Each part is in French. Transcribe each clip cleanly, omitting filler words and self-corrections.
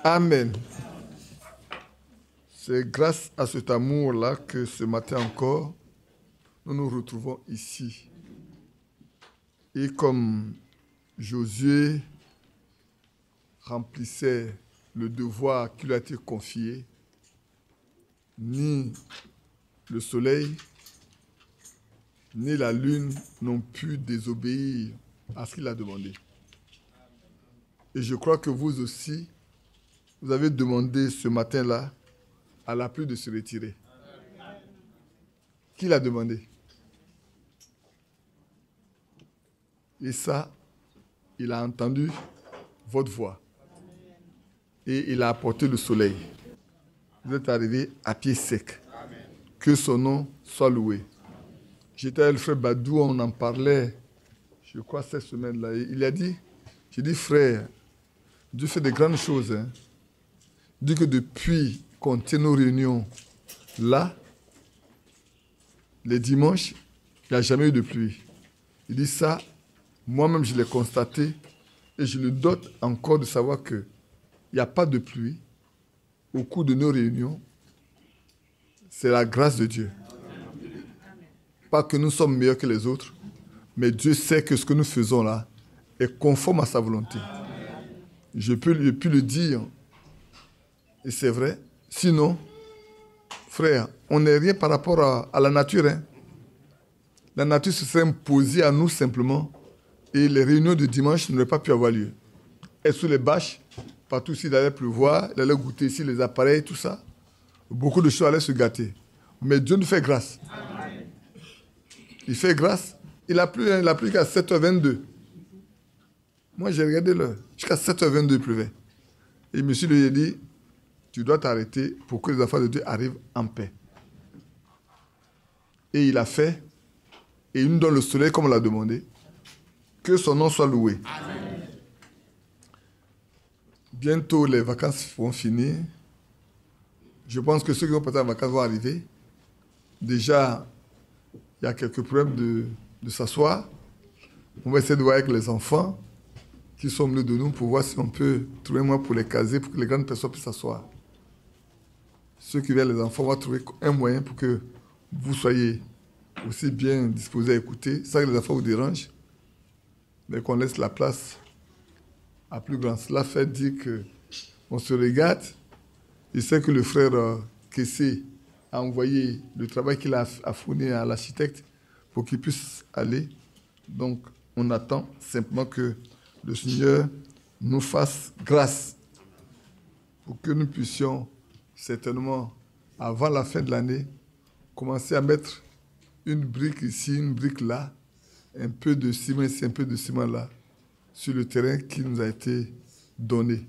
Amen. C'est grâce à cet amour-là que ce matin encore, nous nous retrouvons ici. Et comme Josué remplissait le devoir qui lui a été confié, ni le soleil, ni la lune n'ont pu désobéir à ce qu'il a demandé. Et je crois que vous aussi, vous avez demandé ce matin-là à la pluie de se retirer. Qui l'a demandé? Et ça, il a entendu votre voix. Et il a apporté le soleil. Vous êtes arrivés à pied sec. Que son nom soit loué. J'étais avec le frère Badou, on en parlait, je crois, cette semaine-là. Il a dit, j'ai dit, frère, Dieu fait de grandes choses. Hein. Dit que depuis qu'on tient nos réunions là, les dimanches, il n'y a jamais eu de pluie. Il dit ça, moi-même je l'ai constaté et je le dote encore de savoir qu'il n'y a pas de pluie au cours de nos réunions. C'est la grâce de Dieu. Pas que nous sommes meilleurs que les autres, mais Dieu sait que ce que nous faisons là est conforme à sa volonté. Je peux le dire, et c'est vrai. Sinon, frère, on n'est rien par rapport à la nature. Hein. La nature se serait imposée à nous simplement, et les réunions de dimanche n'auraient pas pu avoir lieu. Et sous les bâches, partout ici, il allait pleuvoir, il allait goûter ici les appareils, tout ça. Beaucoup de choses allaient se gâter. Mais Dieu nous fait grâce. Il fait grâce. Il a plu qu'à 7h22. Moi, j'ai regardé l'heure. Jusqu'à 7h22, il pleuvait. Et monsieur lui a dit, tu dois t'arrêter pour que les affaires de Dieu arrivent en paix. Et il a fait. Et il nous donne le soleil comme on l'a demandé. Que son nom soit loué. Amen. Bientôt, les vacances vont finir. Je pense que ceux qui vont partir en vacances vont arriver. Déjà, il y a quelques problèmes de s'asseoir. On va essayer de voir avec les enfants qui sont venus de nous pour voir si on peut trouver un moyen pour les caser, pour que les grandes personnes puissent s'asseoir. Ceux qui viennent, les enfants, vont trouver un moyen pour que vous soyez aussi bien disposés à écouter, sans que les enfants vous dérangent, mais qu'on laisse la place à plus grand. Cela fait dire qu'on se regarde. Je sais que le frère Kessé a envoyé le travail qu'il a fourni à l'architecte pour qu'il puisse aller. Donc, on attend simplement que le Seigneur nous fasse grâce pour que nous puissions certainement, avant la fin de l'année, commencer à mettre une brique ici, une brique là, un peu de ciment ici, un peu de ciment là, sur le terrain qui nous a été donné.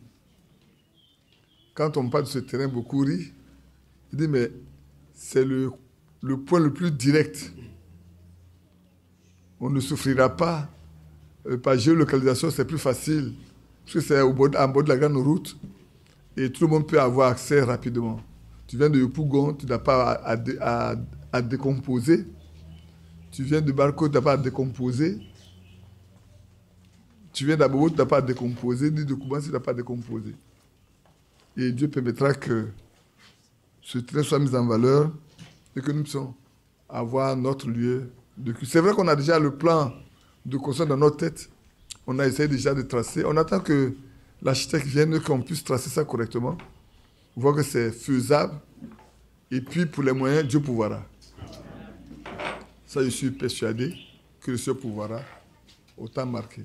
Quand on parle de ce terrain, beaucoup rient. Ils disent, mais c'est le point le plus direct. On ne souffrira pas. Par géolocalisation, c'est plus facile. Parce que c'est en bord de la grande route. Et tout le monde peut avoir accès rapidement. Tu viens de Yopougon, tu n'as pas à décomposer. Tu viens de Barco, tu n'as pas à décomposer. Tu viens d'Abobo, tu n'as pas à décomposer. Ni de Koubansi, tu n'as pas à décomposer. Et Dieu permettra que ce train soit mis en valeur et que nous puissions avoir notre lieu de culte. C'est vrai qu'on a déjà le plan de construction dans notre tête. On a essayé déjà de tracer. On attend que l'architecte vienne, qu'on puisse tracer ça correctement, voir que c'est faisable. Et puis, pour les moyens, Dieu pourvoira. Ça, je suis persuadé que le Seigneur pourvoira au temps marqué.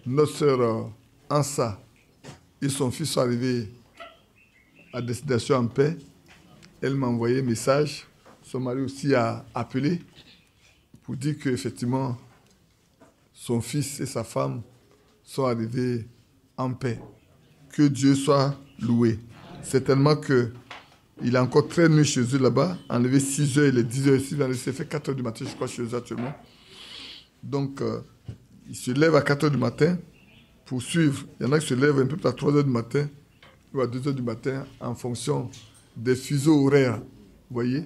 Notre sœur Ansa et son fils sont arrivés à destination en paix. Elle m'a envoyé un message. Son mari aussi a appelé pour dire qu'effectivement, son fils et sa femme sont arrivés en paix. Que Dieu soit loué. Certainement qu'il est encore très nuit chez eux là-bas. Enlevé 6 heures, il est 10 heures ici. Il s'est fait 4 heures du matin, je crois, chez eux actuellement. Donc, il se lève à 4 heures du matin pour suivre. Il y en a qui se lèvent un peu plus à 3 heures du matin ou à 2 heures du matin en fonction des fuseaux horaires. Vous voyez?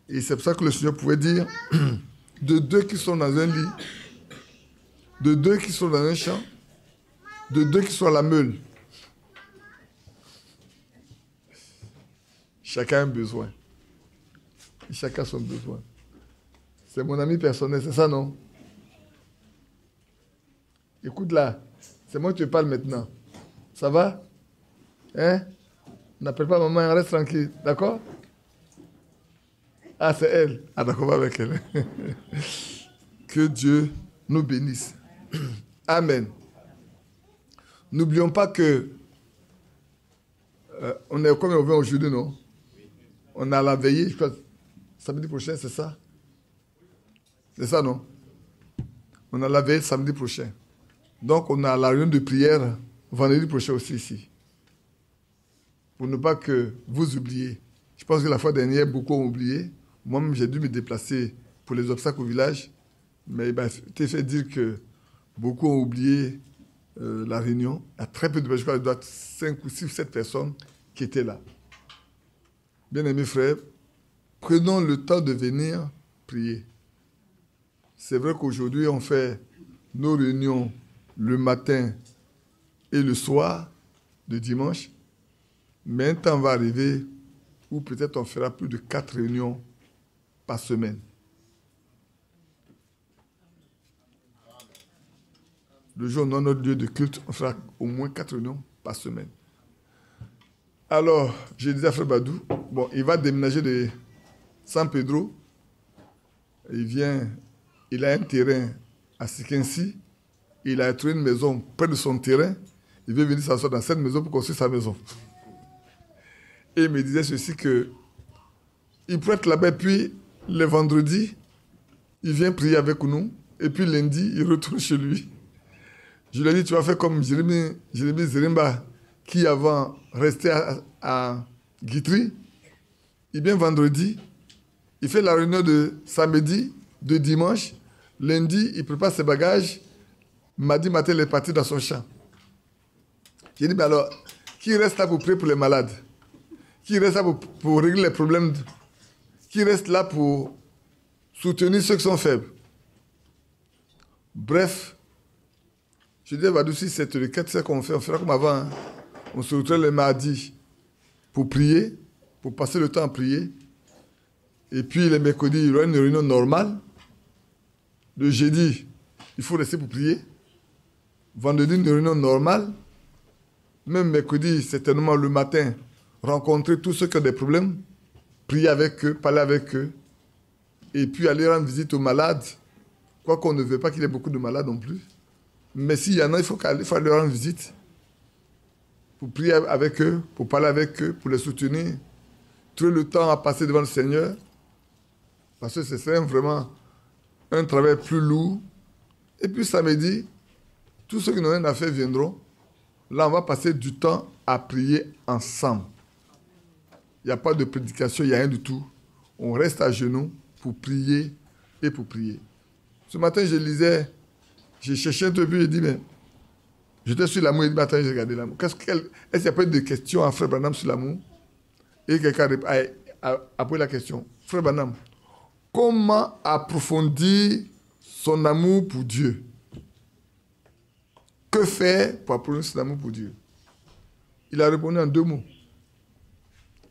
Et c'est pour ça que le Seigneur pouvait dire de 2 qui sont dans un lit, de 2 qui sont dans un champ, de 2 qui sont à la meule. Chacun a un besoin. Chacun a son besoin. C'est mon ami personnel, c'est ça, non? Écoute là, c'est moi qui te parle maintenant. Ça va? Hein? N'appelle pas maman, reste tranquille. D'accord? Ah, c'est elle. Ah, d'accord, va avec elle. Que Dieu nous bénisse. Amen. N'oublions pas que on est comme on vient aujourd'hui, non? On a la veillée, je crois, samedi prochain, c'est ça? C'est ça, non? On a la veillée samedi prochain. Donc, on a la réunion de prière vendredi prochain aussi ici. Pour ne pas que vous oubliez. Je pense que la fois dernière, beaucoup ont oublié. Moi-même, j'ai dû me déplacer pour les obstacles au village. Mais il m'a été fait dire que beaucoup ont oublié la réunion. Il y a très peu de personnes, je crois, 5 ou 6 ou 7 personnes qui étaient là. Bien-aimés frères, prenons le temps de venir prier. C'est vrai qu'aujourd'hui, on fait nos réunions le matin et le soir de dimanche. Mais un temps va arriver où peut-être on fera plus de 4 réunions par semaine. Le jour où on a notre lieu de culte, on fera au moins 4 réunions par semaine. Alors, j'ai dit à Frère Badou, bon, il va déménager de San Pedro. Il a un terrain à Sikensi. Il a trouvé une maison près de son terrain. Il veut venir s'asseoir dans cette maison pour construire sa maison. Et il me disait ceci que il pourrait être là-bas, puis le vendredi, il vient prier avec nous, et puis lundi, il retourne chez lui. Je lui ai dit, tu vas faire comme Jérémie Zerimba, qui avant restait à Guitry. Il vient vendredi, il fait la réunion de samedi, de dimanche. Lundi, il prépare ses bagages. Mardi matin, il est parti dans son champ. J'ai dit, mais alors, qui reste là pour prier pour les malades? Qui reste là pour régler les problèmes? Qui reste là pour soutenir ceux qui sont faibles? Bref, je dis à Vadou, si c'est le cas, tu sais qu'on fait, on fera comme avant. Hein. On se retrouve le mardi pour prier, pour passer le temps à prier. Et puis le mercredi, il y aura une réunion normale. Le jeudi, il faut rester pour prier. Vendredi, une réunion normale. Même mercredi, certainement le matin, rencontrer tous ceux qui ont des problèmes, prier avec eux, parler avec eux. Et puis aller rendre visite aux malades. Quoi qu'on ne veut pas qu'il y ait beaucoup de malades non plus. Mais s'il y en a, il faut aller rendre visite. Pour prier avec eux, pour parler avec eux, pour les soutenir. Trouver le temps à passer devant le Seigneur. Parce que ce serait vraiment un travail plus lourd. Et puis samedi, tous ceux qui n'ont rien à faire viendront. Là, on va passer du temps à prier ensemble. Il n'y a pas de prédication, il n'y a rien du tout. On reste à genoux pour prier et pour prier. Ce matin, je lisais, j'ai cherché un peu, puis j'ai dit, mais j'étais sur l'amour, et dit, attends, j'ai regardé l'amour. Est-ce qu'il n'y a pas de questions à Frère Branham sur l'amour? Et quelqu'un a posé la question. Frère Branham, comment approfondir son amour pour Dieu? Que faire pour approfondir son amour pour Dieu? Il a répondu en 2 mots.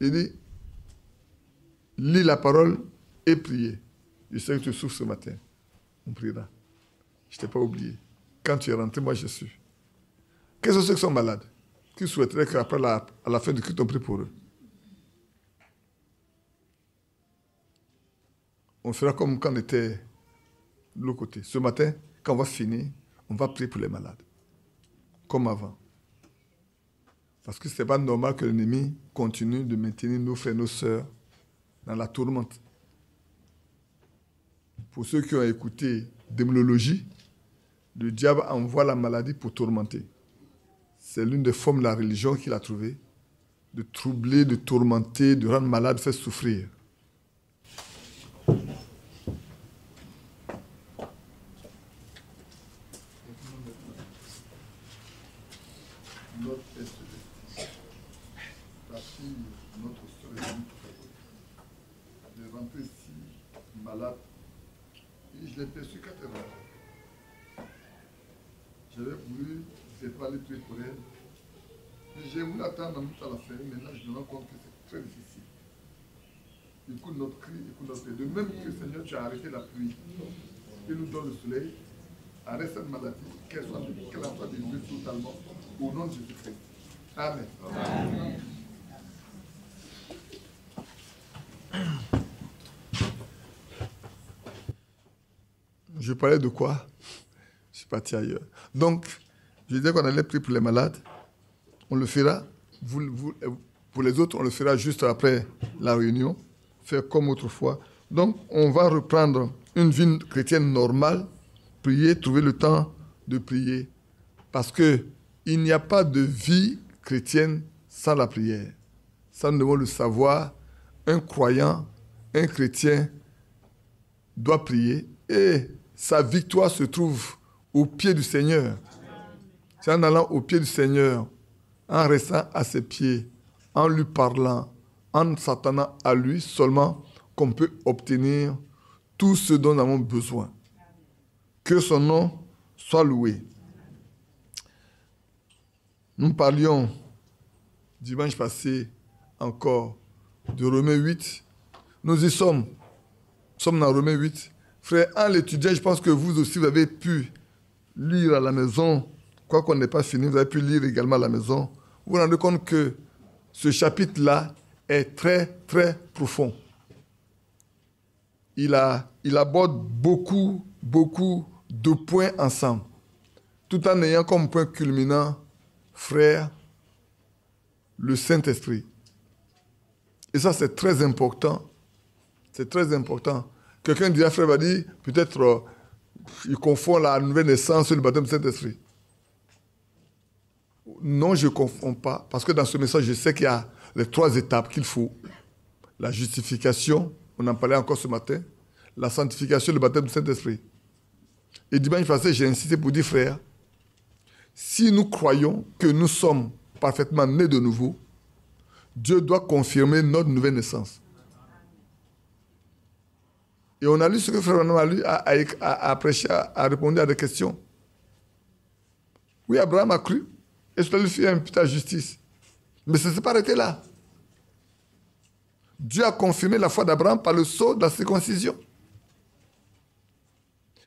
Il dit, lis la parole et priez. Je sais que tu souffres ce matin. On priera. Je ne t'ai pas oublié. Quand tu es rentré, moi je suis. Quels sont ceux qui sont malades? Qui souhaiteraient qu'après à la fin du culte, on prie pour eux? On fera comme quand on était de l'autre côté. Ce matin, quand on va finir, on va prier pour les malades. Comme avant. Parce que ce n'est pas normal que l'ennemi continue de maintenir nos frères et nos sœurs dans la tourmente. Pour ceux qui ont écouté démonologie, le diable envoie la maladie pour tourmenter. C'est l'une des formes de la religion qu'il a trouvée, de troubler, de tourmenter, de rendre malade, de faire souffrir. Malade. Et je l'ai perçu quand elle rentre. J'avais voulu, je n'ai pas allé pour elle. J'ai voulu attendre à la fin, maintenant je me rends compte que c'est très difficile. écoute notre cri, écoute notre cri. De même que Seigneur, tu as arrêté la pluie et nous donne le soleil, arrête cette maladie, qu'elle en soit délivrée totalement, au nom de Jésus-Christ. Amen. Amen. Je parlais de quoi? Je suis parti ailleurs. Donc, je disais qu'on allait prier pour les malades. On le fera. Pour les autres, on le fera juste après la réunion. Faire comme autrefois. Donc, on va reprendre une vie chrétienne normale. Prier, trouver le temps de prier. Parce qu'il n'y a pas de vie chrétienne sans la prière. Ça, nous devons le savoir. Un croyant, un chrétien doit prier. Et sa victoire se trouve au pied du Seigneur. C'est en allant au pied du Seigneur, en restant à ses pieds, en lui parlant, en s'attendant à lui seulement qu'on peut obtenir tout ce dont nous avons besoin. Que son nom soit loué. Nous parlions dimanche passé encore de Romains 8. Nous y sommes. Nous sommes dans Romains 8. Frère, en l'étudiant, je pense que vous aussi, vous avez pu lire à la maison. Quoi qu'on n'ait pas fini, vous avez pu lire également à la maison. Vous vous rendez compte que ce chapitre-là est très, très profond. Il aborde beaucoup de points ensemble, tout en ayant comme point culminant, frère, le Saint-Esprit. Et ça, c'est très important. C'est très important. Quelqu'un dira, frère, va dire, peut-être, il confond la nouvelle naissance et le baptême du Saint-Esprit. Non, je ne confonds pas, parce que dans ce message, je sais qu'il y a les 3 étapes qu'il faut. La justification, on en parlait encore ce matin, la sanctification et le baptême du Saint-Esprit. Et dimanche passé, j'ai insisté pour dire, frère, si nous croyons que nous sommes parfaitement nés de nouveau, Dieu doit confirmer notre nouvelle naissance. Et on a lu ce que frère Branham a lu, a prêché, a répondu à des questions. Oui, Abraham a cru, et cela lui fit imputer à justice. Mais ça ne s'est pas arrêté là. Dieu a confirmé la foi d'Abraham par le sceau de la circoncision.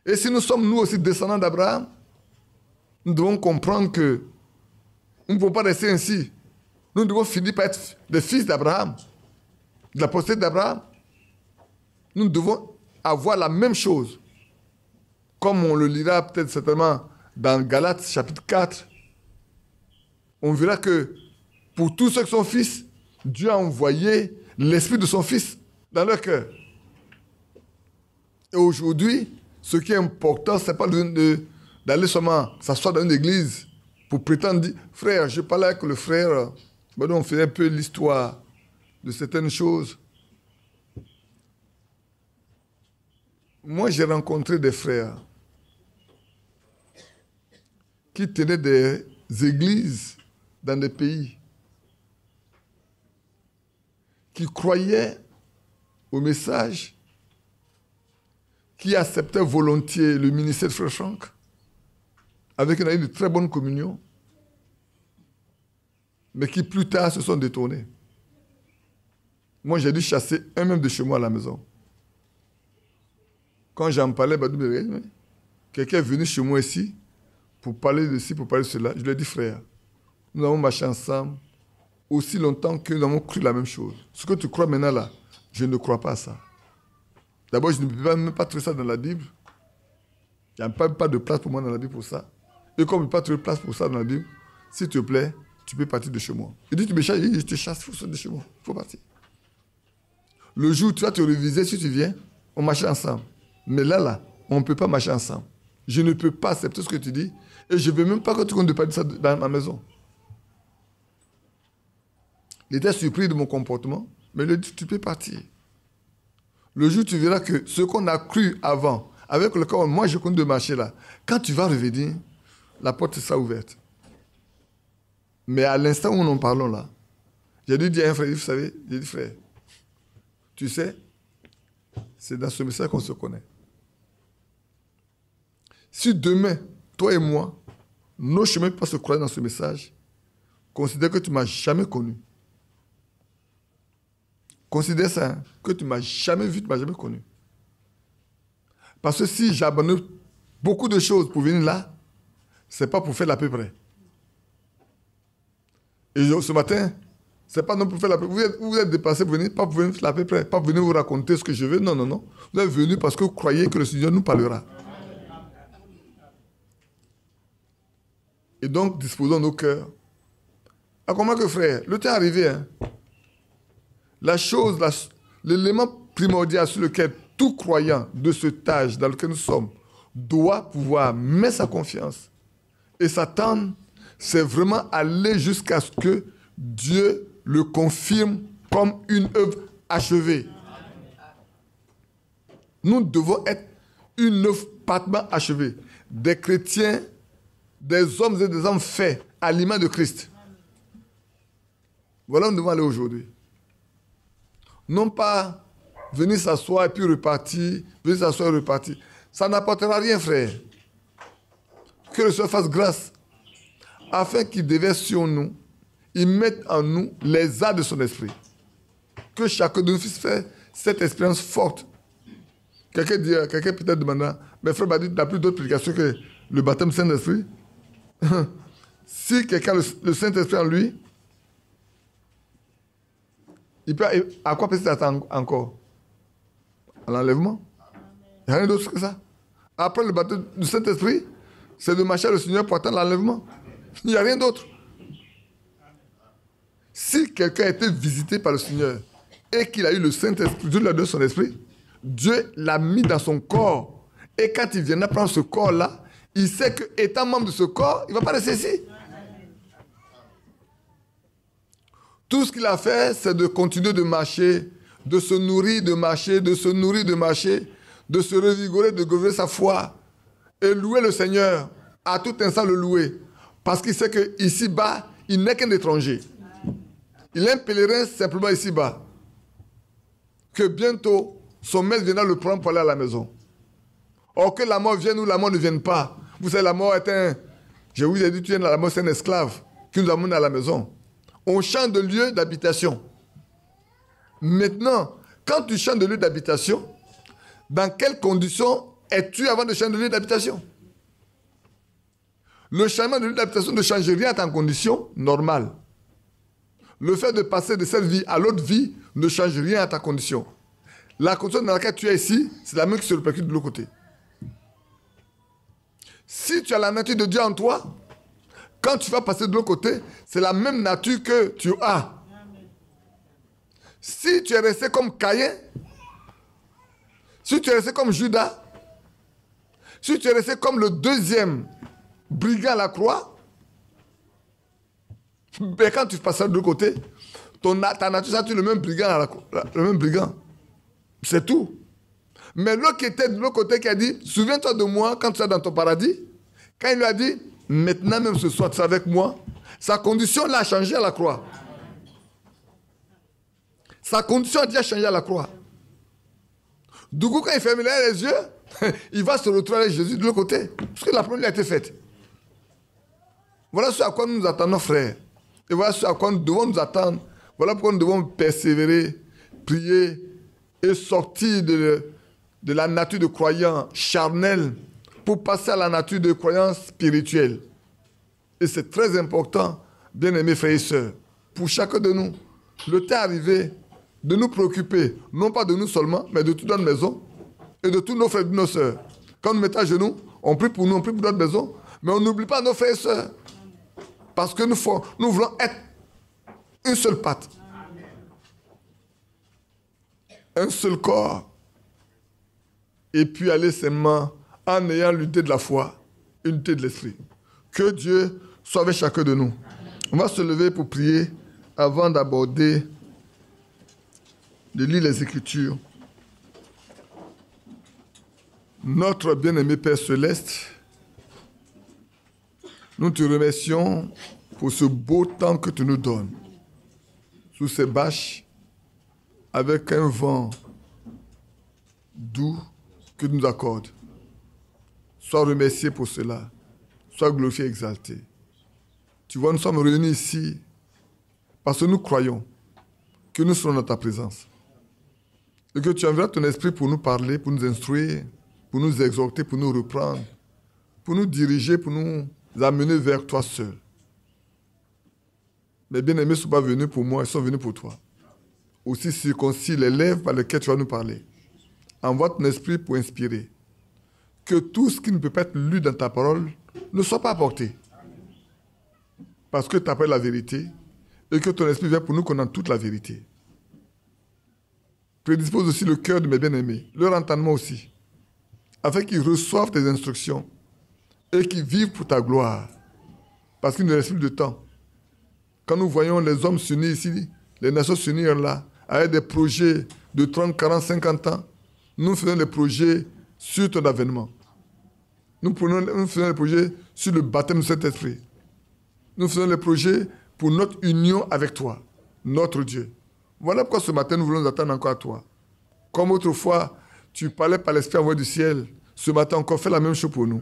Et si nous sommes nous aussi descendants d'Abraham, nous devons comprendre que nous ne pouvons pas rester ainsi. Nous devons finir par être des fils d'Abraham, de la postérité d'Abraham. Nous devons avoir la même chose. Comme on le lira peut-être certainement dans Galates chapitre 4, on verra que pour tous ceux qui sont fils, Dieu a envoyé l'esprit de son fils dans leur cœur. Et aujourd'hui, ce qui est important, ce n'est pas d'aller seulement s'asseoir dans une église pour prétendre dire, frère, je parlais avec le frère, on fait un peu l'histoire de certaines choses. Moi, j'ai rencontré des frères qui tenaient des églises dans des pays, qui croyaient au message, qui acceptaient volontiers le ministère de Frère Franck, avec une année de très bonne communion, mais qui plus tard se sont détournés. Moi, j'ai dû chasser un même de chez moi à la maison. Quand j'en parlais, quelqu'un est venu chez moi ici pour parler de ci, pour parler de cela. Je lui ai dit, frère, nous avons marché ensemble aussi longtemps que nous avons cru la même chose. Ce que tu crois maintenant là, je ne crois pas à ça. D'abord, je ne peux même pas trouver ça dans la Bible. Il n'y a pas de place pour moi dans la Bible pour ça. Et comme il n'y a pas de place pour ça dans la Bible, s'il te plaît, tu peux partir de chez moi. Il dit, tu me chasses, je te chasse, il faut sortir de chez moi. Il faut partir. Le jour où tu vas te réviser, si tu viens, on marche ensemble. Mais là, on ne peut pas marcher ensemble. Je ne peux pas accepter ce que tu dis. Et je ne veux même pas que tu continues de parler de ça dans ma maison. Il était surpris de mon comportement, mais il lui a dit, tu peux partir. Le jour où tu verras que ce qu'on a cru avant, avec lequel moi je continue de marcher là, quand tu vas revenir, la porte sera ouverte. Mais à l'instant où nous en parlons là, j'ai dû dire à un frère, vous savez, j'ai dit, frère, tu sais, c'est dans ce message qu'on se connaît. Si demain, toi et moi, nos chemins ne peuvent pas se croiser dans ce message, considère que tu ne m'as jamais connu. considère ça, hein, que tu ne m'as jamais vu, tu ne m'as jamais connu. Parce que si j'abandonne beaucoup de choses pour venir là, ce n'est pas pour faire l'à peu près. Et ce matin, ce n'est pas non pour faire l'à peu près. Vous êtes déplacé pour venir, pas pour venir faire l'à peu près, pas pour venir vous raconter ce que je veux. Non, non, non. Vous êtes venu parce que vous croyez que le Seigneur nous parlera. Et donc, disposons nos cœurs. À comment que frère, le temps est arrivé. Hein? L'élément primordial sur lequel tout croyant de cet âge dans lequel nous sommes doit pouvoir mettre sa confiance et s'attendre, c'est vraiment aller jusqu'à ce que Dieu le confirme comme une œuvre achevée. Nous devons être une œuvre parfaitement achevée. Des chrétiens, des hommes et des femmes faits à l'image de Christ. Voilà où nous devons aller aujourd'hui. Non pas venir s'asseoir et puis repartir, venir s'asseoir et repartir. Ça n'apportera rien, frère. Que le Seigneur fasse grâce, afin qu'il déverse sur nous, il mette en nous les arts de son esprit. Que chacun de nous puisse faire cette expérience forte. Quelqu'un peut-être demandera, mais frère, tu n'as plus d'autre prédication que le baptême du Saint-Esprit. Si quelqu'un a le Saint-Esprit en lui, il peut, à quoi peut-il s'attendre encore? À l'enlèvement? Il n'y a rien d'autre que ça. Après le baptême du Saint-Esprit, c'est de marcher le Seigneur pour atteindre l'enlèvement. Il n'y a rien d'autre. Si quelqu'un a été visité par le Seigneur et qu'il a eu le Saint-Esprit, Dieu lui a donné son esprit, Dieu l'a mis dans son corps. Et quand il viendra prendre ce corps-là, il sait qu'étant membre de ce corps, il ne va pas rester ici. Tout ce qu'il a fait, c'est de continuer de marcher, de se nourrir, de marcher, de se nourrir, de marcher, de se revigorer, de gouverner sa foi et louer le Seigneur, à tout instant le louer. Parce qu'il sait qu'ici-bas, il n'est qu'un étranger. Il est un pèlerin simplement ici-bas. Que bientôt, son maître viendra le prendre pour aller à la maison. Or que la mort vienne ou la mort ne vienne pas. Vous savez, la mort est je vous ai dit, la mort c'est un esclave qui nous amène à la maison. On change de lieu d'habitation. Maintenant, quand tu changes de lieu d'habitation, dans quelles conditions es-tu avant de changer de lieu d'habitation? Le changement de lieu d'habitation ne change rien à ta condition normale. Le fait de passer de cette vie à l'autre vie ne change rien à ta condition. La condition dans laquelle tu es ici, c'est la même qui se répercute de l'autre côté. Si tu as la nature de Dieu en toi, quand tu vas passer de l'autre côté, c'est la même nature que tu as. Si tu es resté comme Caïn, si tu es resté comme Judas, si tu es resté comme le deuxième brigand à la croix, mais quand tu passes de l'autre côté, ta nature, ça, tu es le même brigand le même brigand. C'est tout. Mais l'autre qui était de l'autre côté qui a dit, souviens-toi de moi quand tu es dans ton paradis. Quand il lui a dit, maintenant même ce soir, tu es avec moi, sa condition l'a changé à la croix. Sa condition a déjà changé à la croix. Du coup, quand il ferme les yeux, il va se retrouver avec Jésus de l'autre côté. Parce que la première a été faite. Voilà ce à quoi nous nous attendons, frères. Et voilà ce à quoi nous devons nous attendre. Voilà pourquoi nous devons persévérer, prier et sortir de la nature de croyant charnel pour passer à la nature de croyant spirituelle. Et c'est très important, bien-aimés frères et sœurs, pour chacun de nous. Le temps est arrivé de nous préoccuper, non pas de nous seulement, mais de toute notre maison et de tous nos frères et nos sœurs. Quand nous mettons à genoux, on prie pour nous, on prie pour notre maison, mais on n'oublie pas nos frères et sœurs. Parce que nous voulons être une seule patte. Un seul corps. Et puis aller seulement en ayant l'unité de la foi, l'unité de l'esprit. Que Dieu soit avec chacun de nous. On va se lever pour prier avant d'aborder, de lire les Écritures. Notre bien-aimé Père Céleste, nous te remercions pour ce beau temps que tu nous donnes. Sous ces bâches, avec un vent doux que tu nous accordes. Sois remercié pour cela. Sois glorifié et exalté. Tu vois, nous sommes réunis ici parce que nous croyons que nous serons dans ta présence. Et que tu enverras ton esprit pour nous parler, pour nous instruire, pour nous exhorter, pour nous reprendre, pour nous diriger, pour nous amener vers toi seul. Mes bien-aimés ne sont pas venus pour moi, ils sont venus pour toi. Aussi circoncis les lèvres par lesquelles tu vas nous parler. Envoie ton esprit pour inspirer. Que tout ce qui ne peut pas être lu dans ta parole ne soit pas apporté. Parce que tu appelles la vérité et que ton esprit vient pour nous connaître toute la vérité. Prédispose aussi le cœur de mes bien-aimés, leur entendement aussi, afin qu'ils reçoivent tes instructions et qu'ils vivent pour ta gloire. Parce qu'il ne reste plus de temps. Quand nous voyons les hommes s'unir ici, les nations s'unir là, avec des projets de 30, 40, 50 ans, nous faisons des projets sur ton avènement. Nous faisons des projets sur le baptême de cet esprit. Nous faisons des projets pour notre union avec toi, notre Dieu. Voilà pourquoi ce matin, nous voulons nous attendre encore à toi. Comme autrefois, tu parlais par l'Esprit envoyé du ciel, ce matin encore, fais la même chose pour nous.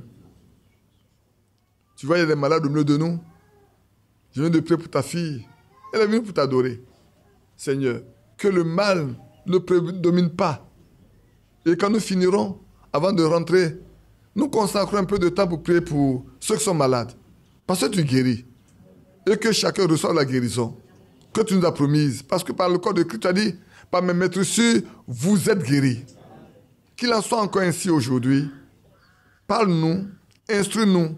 Tu vois, il y a des malades au milieu de nous. Je viens de prier pour ta fille. Elle est venue pour t'adorer. Seigneur, que le mal ne prédomine pas. Et quand nous finirons, avant de rentrer, nous consacrons un peu de temps pour prier pour ceux qui sont malades. Parce que tu guéris. Et que chacun reçoive la guérison que tu nous as promise. Parce que par le corps de Christ, tu as dit, par mes maîtres sûrs, vous êtes guéris. Qu'il en soit encore ainsi aujourd'hui. Parle-nous, instruis-nous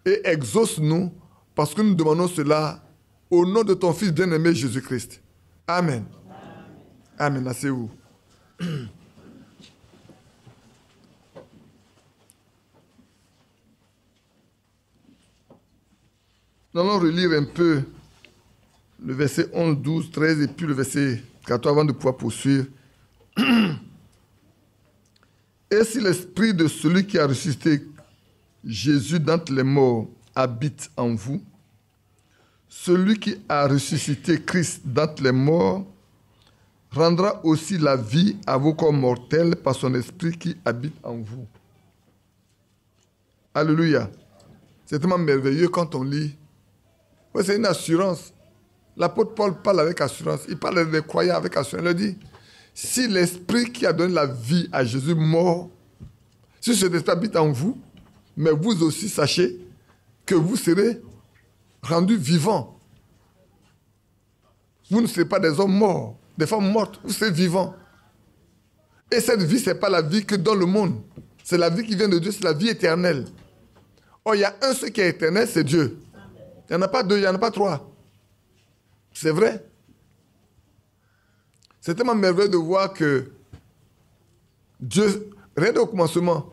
et exauce-nous parce que nous demandons cela au nom de ton Fils bien-aimé Jésus-Christ. Amen. Amen. Asseyez-vous. Nous allons relire un peu le verset 11, 12, 13 et puis le verset 14 avant de pouvoir poursuivre. Et si l'esprit de celui qui a ressuscité Jésus d'entre les morts habite en vous, celui qui a ressuscité Christ d'entre les morts rendra aussi la vie à vos corps mortels par son esprit qui habite en vous. Alléluia. C'est tellement merveilleux quand on lit. Ouais, c'est une assurance. L'apôtre Paul parle avec assurance. Il parle des croyants avec assurance. Il leur dit, si l'esprit qui a donné la vie à Jésus mort, si cet esprit habite en vous, mais vous aussi sachez que vous serez rendus vivants. Vous ne serez pas des hommes morts, des femmes mortes, vous serez vivants. Et cette vie, ce n'est pas la vie que dans le monde. C'est la vie qui vient de Dieu, c'est la vie éternelle. Or, il y a un seul qui est éternel, c'est Dieu. Il n'y en a pas deux, il n'y en a pas trois. C'est vrai. C'est tellement merveilleux de voir que Dieu, rien au commencement,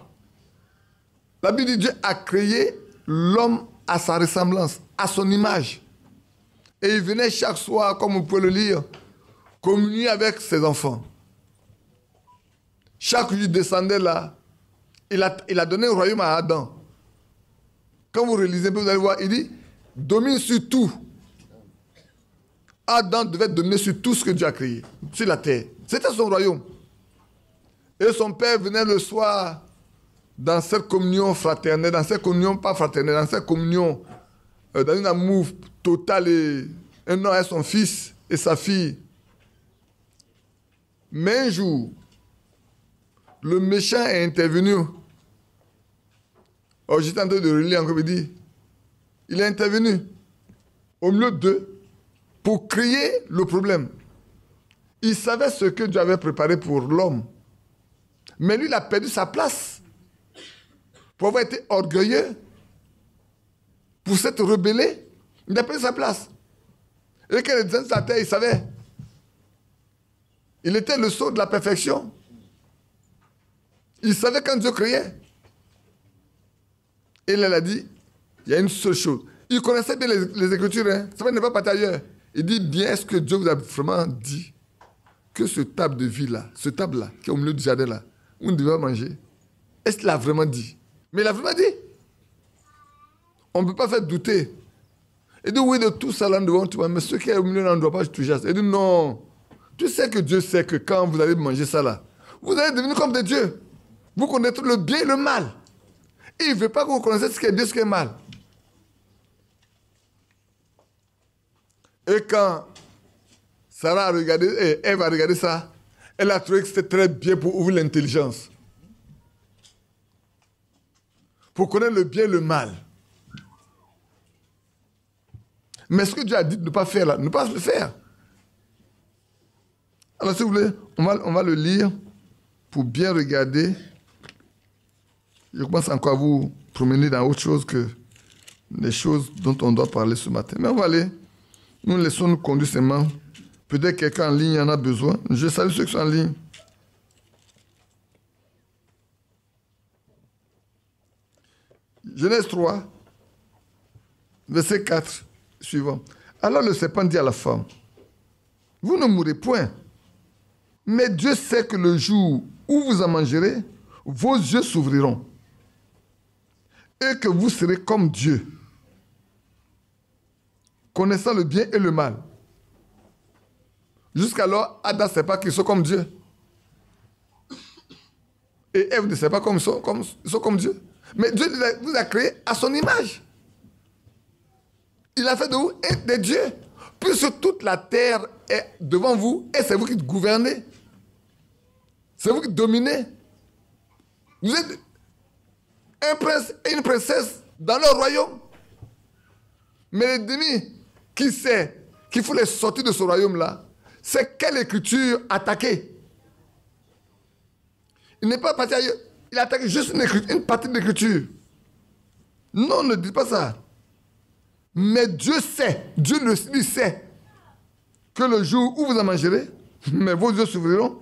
la Bible dit Dieu a créé l'homme à sa ressemblance, à son image. Et il venait chaque soir, comme vous pouvez le lire, communier avec ses enfants. Chaque jour, il descendait là. Il a donné un royaume à Adam. Quand vous relisez, vous allez voir, il dit, domine sur tout. Adam devait dominer sur tout ce que Dieu a créé, sur la terre. C'était son royaume. Et son père venait le soir dans cette communion fraternelle, dans cette communion pas fraternelle, dans cette communion, dans un amour total et un homme avec son fils et sa fille. Mais un jour, le méchant est intervenu. Oh, j'étais en train de relire encore, il dit, il est intervenu au milieu d'eux pour créer le problème. Il savait ce que Dieu avait préparé pour l'homme. Mais lui, il a perdu sa place. Pour avoir été orgueilleux, pour s'être rebellé, il a perdu sa place. Et quand il était dans sa terre, il savait. Il était le sceau de la perfection. Il savait quand Dieu créait. Et il a dit, il y a une seule chose. Il connaissait bien les Écritures. Hein. Ça n'est pas parti ailleurs. Il dit, bien, est-ce que Dieu vous a vraiment dit que ce table de vie là, ce table là, qui est au milieu du jardin là, où on devait manger, est-ce qu'il a vraiment dit? Mais il a vraiment dit. On ne peut pas faire douter. Il dit, oui, de tout ça là, devant toi, mais ce qui est au milieu là, on ne doit pas toucher. Il dit, non. Tu sais que Dieu sait que quand vous allez manger ça là, vous allez devenir comme des dieux. Vous connaîtrez le bien et le mal. Et il ne veut pas que vous connaissiez ce qui est bien et ce qui est mal. Et quand Sarah a regardé, Ève a regardé ça, Elle a trouvé que c'était très bien pour ouvrir l'intelligence. Pour connaître le bien et le mal. Mais ce que Dieu a dit de ne pas faire là, ne pas le faire. Alors si vous voulez, on va le lire pour bien regarder. Je commence encore à vous promener dans autre chose que les choses dont on doit parler ce matin. Mais on va aller. Nous laissons nous conduire seulement. Peut-être quelqu'un en ligne en a besoin. Je salue ceux qui sont en ligne. Genèse 3, verset 4, suivant. Alors le serpent dit à la femme, vous ne mourrez point, mais Dieu sait que le jour où vous en mangerez, vos yeux s'ouvriront et que vous serez comme Dieu, connaissant le bien et le mal. Jusqu'alors, Adam ne sait pas qu'ils sont comme Dieu. Et Ève ne sait pas qu'ils sont comme Dieu. Mais Dieu vous a créé à son image. Il a fait de vous des dieux. Puisque toute la terre est devant vous et c'est vous qui gouvernez. C'est vous qui dominez. Vous êtes un prince et une princesse dans leur royaume. Mais l'ennemi qui sait qu'il faut les sortir de ce royaume-là, c'est quelle écriture attaquer. Il n'est pas parti ailleurs. Il attaque juste une partie de l'écriture. Non, ne dites pas ça. Mais Dieu sait, Dieu le sait, que le jour où vous en mangerez, mais vos yeux s'ouvriront.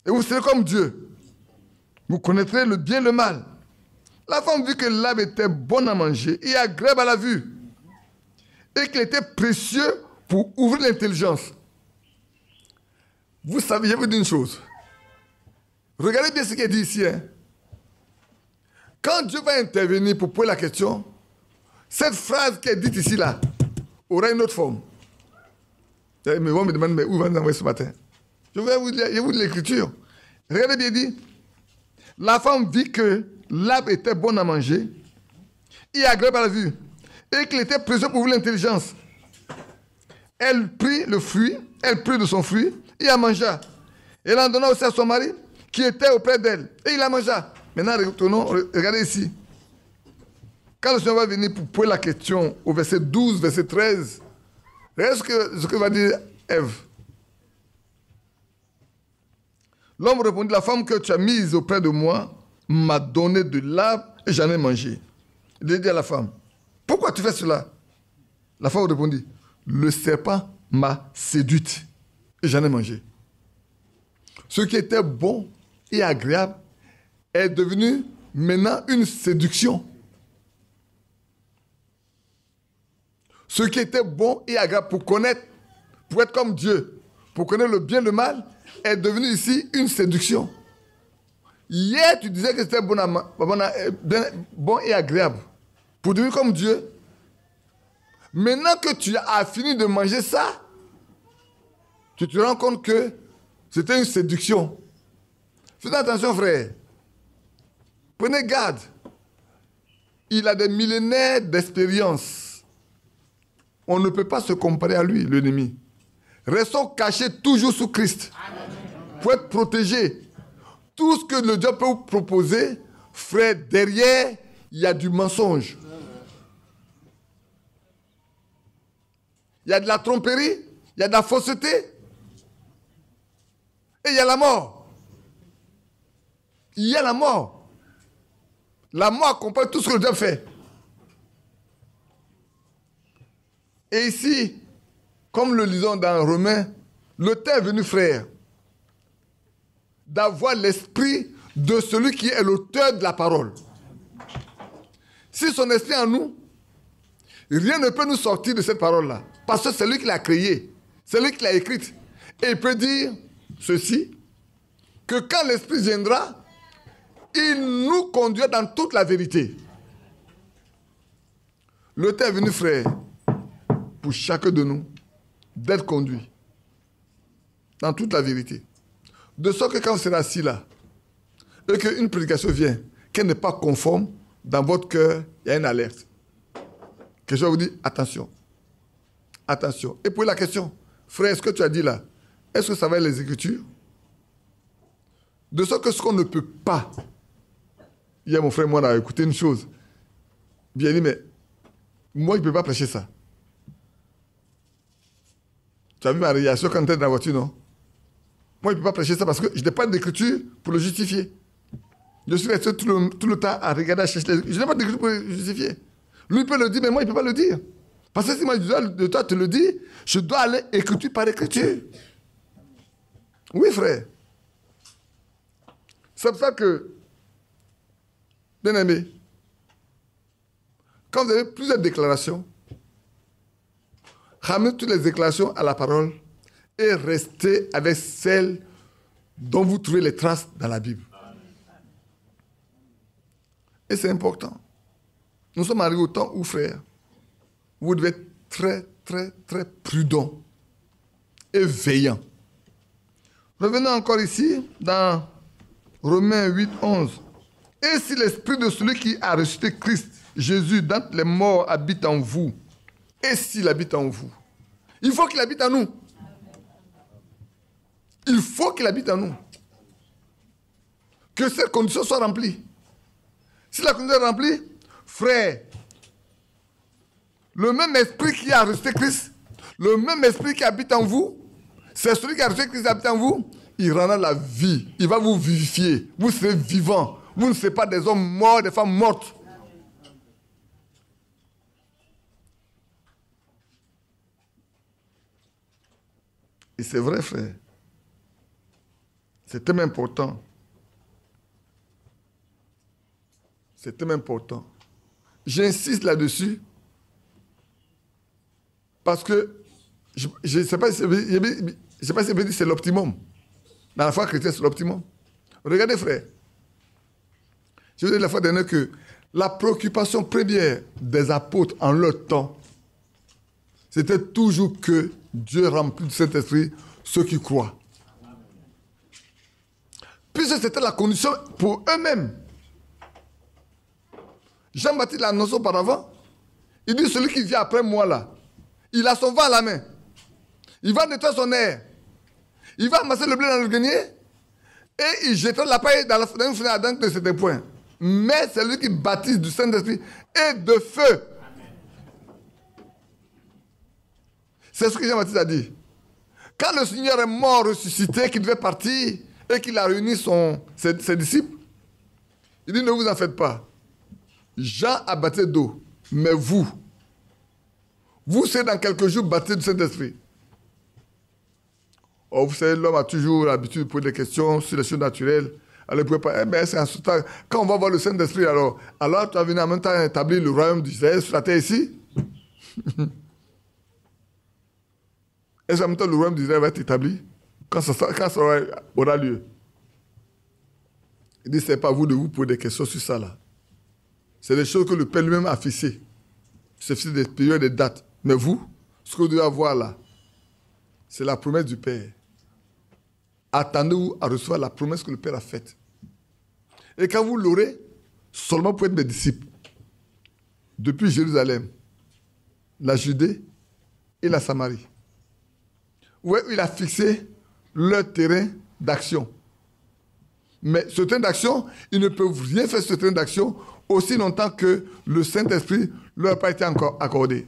Et vous serez comme Dieu. Vous connaîtrez le bien et le mal. La femme vit que l'arbre était bon à manger et agréable à la vue. Et qu'il était précieux pour ouvrir l'intelligence. Vous savez, je vais vous dire une chose. Regardez bien ce qui est dit ici. Hein. Quand Dieu va intervenir pour poser la question, cette phrase qui est dite ici, là, aura une autre forme. Mais on me demande, mais où va nous envoyer ce matin? Je vais vous lire l'écriture. Regardez bien dit. La femme vit que l'arbre était bon à manger, et agréable à la vue, et qu'il était précieux pour vous l'intelligence. Elle prit le fruit, elle prit de son fruit, et en mangea. Elle en donna aussi à son mari, qui était auprès d'elle, et il la mangea. Maintenant, retournons, regardez ici. Quand le Seigneur va venir pour poser la question au verset 12, verset 13, regardez ce que va dire Ève. L'homme répondit, la femme que tu as mise auprès de moi m'a donné de l'arbre et j'en ai mangé. Il dit à la femme, pourquoi tu fais cela? La femme répondit, le serpent m'a séduite et j'en ai mangé. Ce qui était bon et agréable est devenu maintenant une séduction. Ce qui était bon et agréable pour connaître, pour être comme Dieu, pour connaître le bien et le mal, est devenu ici une séduction. Hier, tu disais que c'était bon et agréable pour devenir comme Dieu. Maintenant que tu as fini de manger ça, tu te rends compte que c'était une séduction. Faites attention, frère. Prenez garde. Il a des millénaires d'expérience. On ne peut pas se comparer à lui, l'ennemi. Restons cachés toujours sous Christ. Pour être protégés. Tout ce que le diable peut vous proposer, frère, derrière, il y a du mensonge. Il y a de la tromperie, il y a de la fausseté. Et il y a la mort. Il y a la mort. La mort accompagne tout ce que le diable fait. Et ici, comme le lisons dans Romains, le temps est venu, frère, d'avoir l'esprit de celui qui est l'auteur de la parole. Si son esprit en nous, rien ne peut nous sortir de cette parole-là. Parce que c'est lui qui l'a créée, c'est lui qui l'a écrite. Et il peut dire ceci, que quand l'esprit viendra, il nous conduit dans toute la vérité. Le temps est venu, frère, pour chacun de nous, d'être conduit dans toute la vérité. De sorte que quand vous serez assis là, et qu'une prédication vient, qu'elle n'est pas conforme, dans votre cœur, il y a une alerte. Que je vous dis, attention. Attention. Et pour la question, frère, ce que tu as dit là, Est-ce que ça va être les Écritures? De sorte que ce qu'on ne peut pas. Hier, mon frère, moi, on a écouté une chose. Il a dit, mais moi, je ne peux pas prêcher ça. Tu as vu ma réaction quand tu étais dans la voiture, non? Moi, je ne peux pas prêcher ça parce que je n'ai pas d'écriture pour le justifier. Je suis resté tout le temps à regarder, à chercher. Je n'ai pas d'écriture pour le justifier. Lui, il peut le dire, mais moi, il ne peut pas le dire. Parce que si moi, je dois de toi te le dire, je dois aller écriture par écriture. Oui, frère. C'est pour ça que, bien aimé, quand vous avez plusieurs déclarations, ramenez toutes les déclarations à la parole et restez avec celles dont vous trouvez les traces dans la Bible. Et c'est important. Nous sommes arrivés au temps où, frère, vous devez être très, très, très prudent et veillant. Revenons encore ici dans Romains 8, 11. Et si l'esprit de celui qui a ressuscité Christ, Jésus, d'entre les morts habite en vous, et s'il habite en vous, il faut qu'il habite en nous. Il faut qu'il habite en nous. Que cette condition soit remplie. Si la condition est remplie, frère, le même esprit qui a ressuscité Christ, le même esprit qui habite en vous, c'est celui qui a ressuscité Christ qui habite en vous, il rendra la vie. Il va vous vivifier. Vous serez vivants. Vous ne serez pas des hommes morts, des femmes mortes. Et c'est vrai, frère. C'est tellement important. C'est tellement important. J'insiste là-dessus parce que je ne sais pas si c'est l'optimum. Dans la foi chrétienne, c'est l'optimum. Regardez, frère. Je vous ai dit la fois dernière que la préoccupation première des apôtres en leur temps, c'était toujours que Dieu remplit du Saint-Esprit ceux qui croient. Puisque c'était la condition pour eux-mêmes. Jean-Baptiste l'a annoncé auparavant. Il dit, celui qui vient après moi là, il a son vent à la main. Il va nettoyer son air. Il va amasser le blé dans le grenier et il jettera la paille dans une fenêtre ardente de certains points. Mais c'est lui qui baptise du Saint-Esprit et de feu. C'est ce que Jean-Baptiste a dit. Quand le Seigneur est mort, ressuscité, qu'il devait partir et qu'il a réuni ses disciples, il dit, ne vous en faites pas. Jean a baptisé d'eau, mais vous serez dans quelques jours baptisés du Saint-Esprit. Oh, vous savez, l'homme a toujours l'habitude de poser des questions sur les choses naturelles. Alors, quand on va voir le Saint-Esprit, alors tu vas venir en même temps établir le royaume d'Israël sur la terre ici? Est-ce qu'en même temps le royaume d'Israël va être établi quand ça aura lieu? Il dit, ce n'est pas vous de vous poser des questions sur ça là. C'est des choses que le Père lui-même a fixées. C'est fixé des périodes et des dates. Mais vous, ce que vous devez avoir là, c'est la promesse du Père. Attendez-vous à recevoir la promesse que le Père a faite. Et quand vous l'aurez, seulement pour être mes disciples. Depuis Jérusalem, la Judée et la Samarie. Où il a fixé leur terrain d'action. Mais ce terrain d'action, ils ne peuvent rien faire sur ce terrain d'action aussi longtemps que le Saint-Esprit ne leur a pas été encore accordé.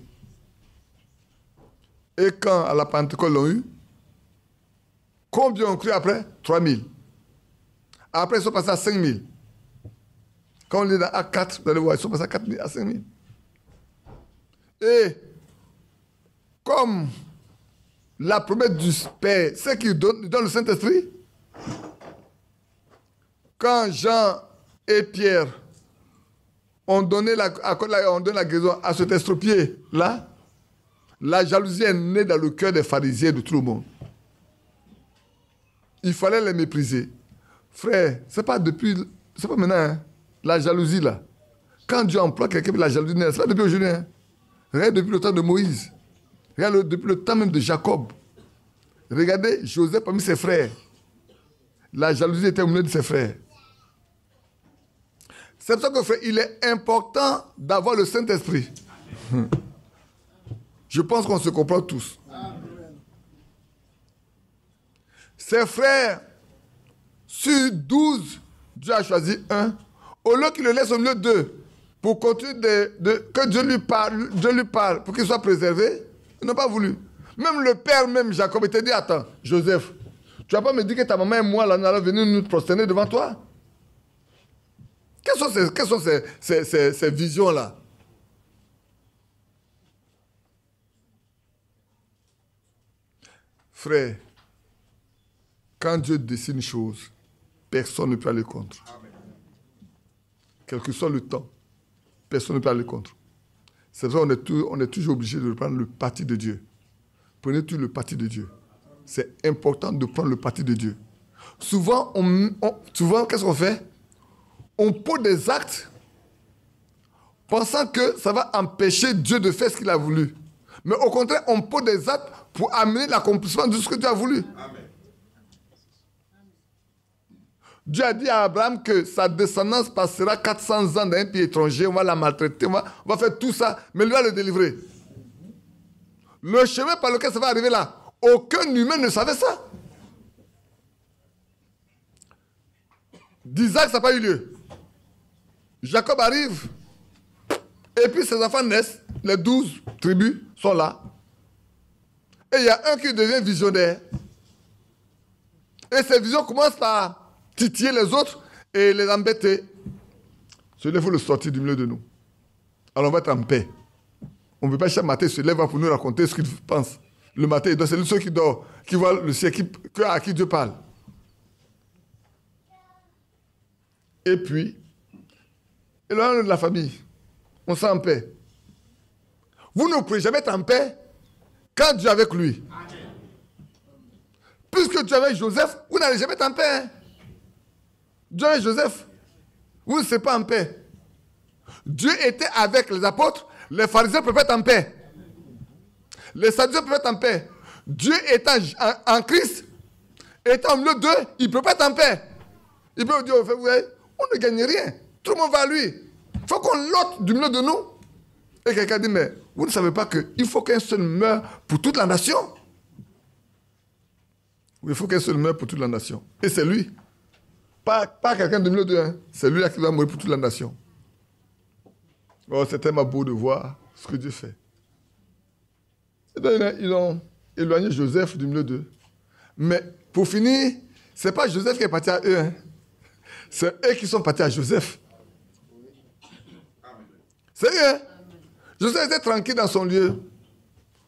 Et quand à la Pentecôte l'ont eu, combien ont cru après? 3000. Après, ils sont passés à 5000. Quand on est dans Acte 4, vous allez voir, ils sont passés à 4000, à 5000. Et comme la promesse du Père, c'est qu'il donne le Saint-Esprit, quand Jean et Pierre ont donné la guérison à cet estropié-là, la jalousie est née dans le cœur des pharisiens de tout le monde. Il fallait les mépriser. Frère, c'est pas maintenant, hein, la jalousie là. Quand Dieu emploie quelqu'un, la jalousie n'est pas depuis aujourd'hui. Hein. Regarde depuis le temps de Moïse. Regarde depuis le temps même de Jacob. Regardez Joseph parmi ses frères. La jalousie était au milieu de ses frères. C'est pour ça que, frère, il est important d'avoir le Saint-Esprit. Je pense qu'on se comprend tous. ses frères, sur 12, Dieu a choisi un. Au lieu qu'il le laisse au milieu d'eux, pour continuer que Dieu lui parle, pour qu'il soit préservé, ils n'ont pas voulu. Même le père, même Jacob, il t'a dit, attends, Joseph, tu vas pas me dire que ta maman et moi, là, nous allons venir nous prosterner devant toi? Quelles sont ces visions-là? Frère, quand Dieu décide une chose, personne ne peut aller contre. Amen. Quel que soit le temps, personne ne peut aller contre. C'est vrai, on est toujours obligé de prendre le parti de Dieu. Prenez tout le parti de Dieu. C'est important de prendre le parti de Dieu. Souvent, qu'est-ce qu'on fait? On pose des actes pensant que ça va empêcher Dieu de faire ce qu'il a voulu. Mais au contraire, on pose des actes pour amener l'accomplissement de ce que Dieu a voulu. Amen. Dieu a dit à Abraham que sa descendance passera 400 ans dans un pays étranger, on va la maltraiter, on va faire tout ça, mais lui va le délivrer. Le chemin par lequel ça va arriver là, aucun humain ne savait ça. D'Isaac, ça n'a pas eu lieu. Jacob arrive, et puis ses enfants naissent, les 12 tribus sont là. Et il y a un qui devient visionnaire. Et ces visions commencent à titiller les autres et les embêter. Celui-là, il faut le sortir du milieu de nous. Alors on va être en paix. On ne veut pas chaque matin se lève pour nous raconter ce qu'il pense. Le matin, c'est ceux qui dorment, qui voient le ciel, à qui Dieu parle. Et puis, éloignons-nous de la famille. On sera en paix. Vous ne pouvez jamais être en paix quand Dieu est avec lui. Amen. Puisque Dieu est avec Joseph, vous n'allez jamais être en paix. Hein? Dieu est avec Joseph. Vous ne serez pas en paix. Dieu était avec les apôtres. Les pharisiens peuvent être en paix. Les sadducéens peuvent être en paix. Dieu étant en Christ, étant au milieu d'eux, il ne peut pas être en paix. Il peut dire, vous voyez, on ne gagne rien. Tout le monde va à lui. Il faut qu'on l'ôte du milieu de nous. Et quelqu'un dit, mais vous ne savez pas qu'il faut qu'un seul meure pour toute la nation. Oui, il faut qu'un seul meure pour toute la nation. Et c'est lui. Pas quelqu'un du milieu d'eux. Hein. C'est lui là qui va mourir pour toute la nation. Oh, c'est tellement beau de voir ce que Dieu fait. Et donc, ils ont éloigné Joseph du milieu d'eux. Mais pour finir, ce n'est pas Joseph qui est parti à eux. Hein. C'est eux qui sont partis à Joseph. C'est eux. Hein? Joseph était tranquille dans son lieu,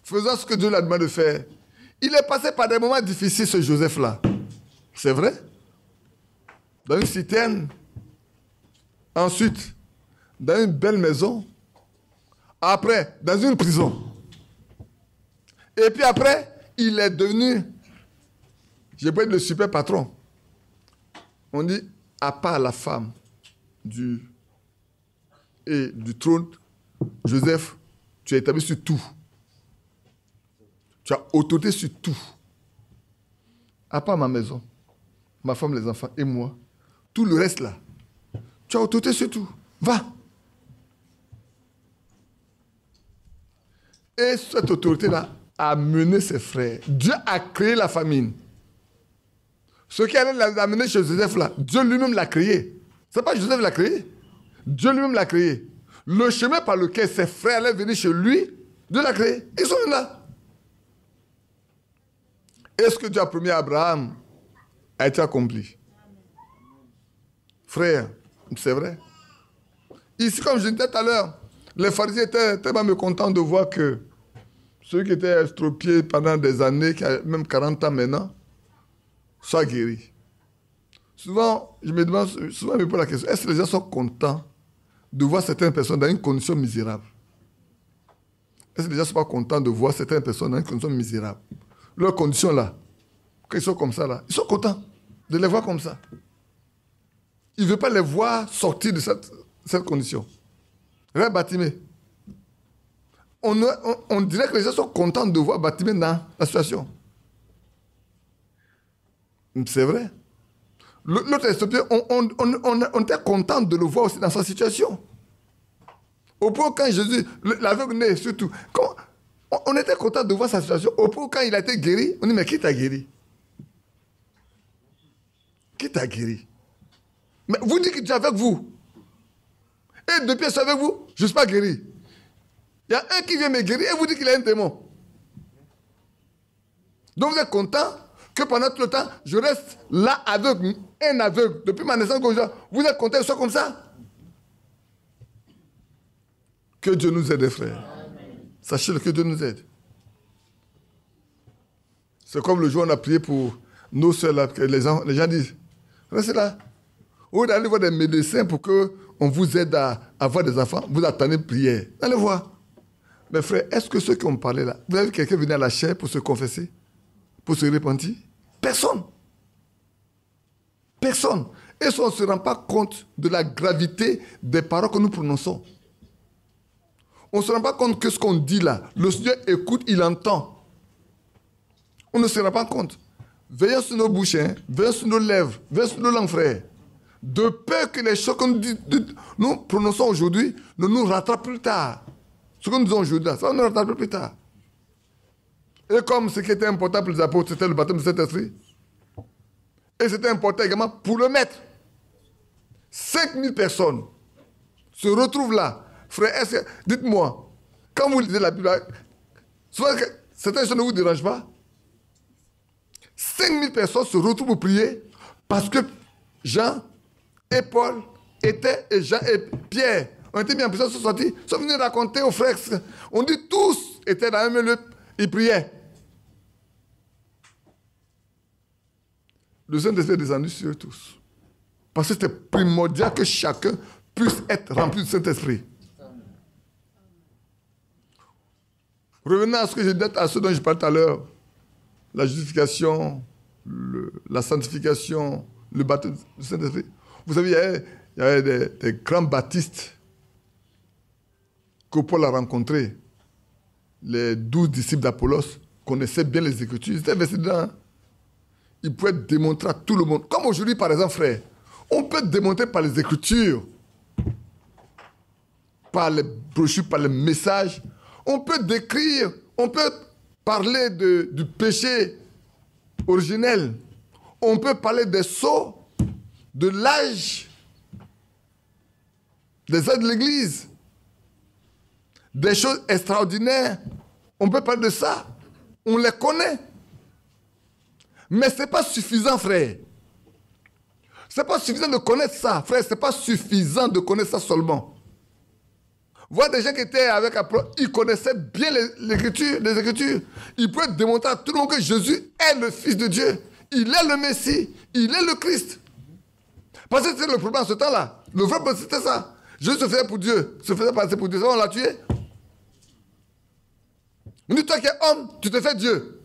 faisant ce que Dieu lui a demandé de faire. Il est passé par des moments difficiles, ce Joseph-là. C'est vrai. Dans une citerne. Ensuite, dans une belle maison. Après, dans une prison. Et puis après, il est devenu, je peux être le super patron. On dit, à part la femme du trône, Joseph, tu es établi sur tout. Tu as autorité sur tout. À part ma maison, ma femme, les enfants et moi, tout le reste là, tu as autorité sur tout. Va. Et cette autorité-là a mené ses frères. Dieu a créé la famine. Ce qui allait l'amener chez Joseph là, Dieu lui-même l'a créé. Ce n'est pas Joseph qui l'a créé. Dieu lui-même l'a créé. Le chemin par lequel ses frères allaient venir chez lui, Dieu l'a créé. Ils sont là. Et ce que Dieu a promis à Abraham a été accompli. Frère, c'est vrai. Ici, comme je disais tout à l'heure, les pharisiens étaient tellement mécontents de voir que ceux qui étaient estropiés pendant des années, qui avaient même 40 ans maintenant, soient guéris. Souvent, je me pose la question, est-ce que les gens sont contents de voir certaines personnes dans une condition misérable? Est-ce que les gens ne sont pas contents de voir certaines personnes dans une condition misérable? Leurs conditions là, quand ils sont comme ça là, ils sont contents de les voir comme ça. Ils ne veulent pas les voir sortir de cette condition. Regarde Bartimée. On dirait que les gens sont contents de voir Bartimée dans la situation. C'est vrai. L'autre Éthiopien, on était content de le voir aussi dans sa situation. Au point quand Jésus, l'aveugle surtout, on était content de voir sa situation. Au point quand il a été guéri, on dit mais qui t'a guéri? t'a guéri. Mais vous dites que Dieu est avec vous. Et depuis que je suis avec vous, je ne suis pas guéri. Il y a un qui vient me guérir et vous dites qu'il a un démon. Donc vous êtes content que pendant tout le temps, je reste là aveugle, un aveugle. Depuis ma naissance, vous êtes content que je sois comme ça? Que Dieu nous aide, frères. Sachez que Dieu nous aide. C'est comme le jour où on a prié pour nos soeurs là, que les gens disent, restez là. Ou d'aller voir des médecins pour qu'on vous aide à avoir des enfants, vous attendez une prière. Allez voir. Mais frère, est-ce que ceux qui ont parlé là, vous avez vu quelqu'un venir à la chair pour se confesser, pour se repentir? Personne. Personne. Et on ne se rend pas compte de la gravité des paroles que nous prononçons. On ne se rend pas compte que ce qu'on dit là, le Seigneur écoute, il entend. On ne se rend pas compte. Veillons sur nos bouches, hein, veillons sur nos lèvres, veillons sur nos langues, frères. De peur que les choses que nous prononçons aujourd'hui ne nous rattrapent plus tard. Ce que nous disons aujourd'hui, ça va nous rattraper plus tard. Et comme ce qui était important pour les apôtres, c'était le baptême de Saint-Esprit. Et c'était important également pour le maître. 5000 personnes se retrouvent là. Frère, dites-moi, quand vous lisez la Bible, souvent certaines choses ne vous dérangent pas. 5000 personnes se retrouvent pour prier parce que Jean et Paul étaient, et Jean et Pierre ont été mis en prison, sont sortis, sont venus raconter aux frères. On dit tous étaient dans un même lieu, ils priaient. Le Saint-Esprit est descendu sur eux tous. Parce que c'était primordial que chacun puisse être rempli du Saint-Esprit. Revenons à ce que j'ai dit, à ce dont je parlais tout à l'heure. La justification, la sanctification, le baptême du Saint-Esprit. Vous savez, il y avait des grands baptistes que Paul a rencontrés. Les 12 disciples d'Apollos connaissaient bien les Écritures. Ils étaient investis dedans. Ils pouvaient démontrer à tout le monde. Comme aujourd'hui, par exemple, frère, on peut démontrer par les Écritures, par les brochures, par les messages. On peut décrire, on peut parler du péché originel. On peut parler des sceaux, de l'âge, des âges de l'Église, des choses extraordinaires. On peut parler de ça. On les connaît. Mais ce n'est pas suffisant, frère. Ce n'est pas suffisant de connaître ça, frère. Ce n'est pas suffisant de connaître ça seulement. Voir des gens qui étaient avec Apollos, ils connaissaient bien les Écritures. Ils pouvaient démontrer à tout le monde que Jésus est le Fils de Dieu. Il est le Messie. Il est le Christ. Parce que c'était le problème en ce temps-là. Le vrai problème, c'était ça. Jésus se faisait pour Dieu. Se faisait passer pour Dieu. Ça, on l'a tué. On dit, toi qui es homme, tu te fais Dieu.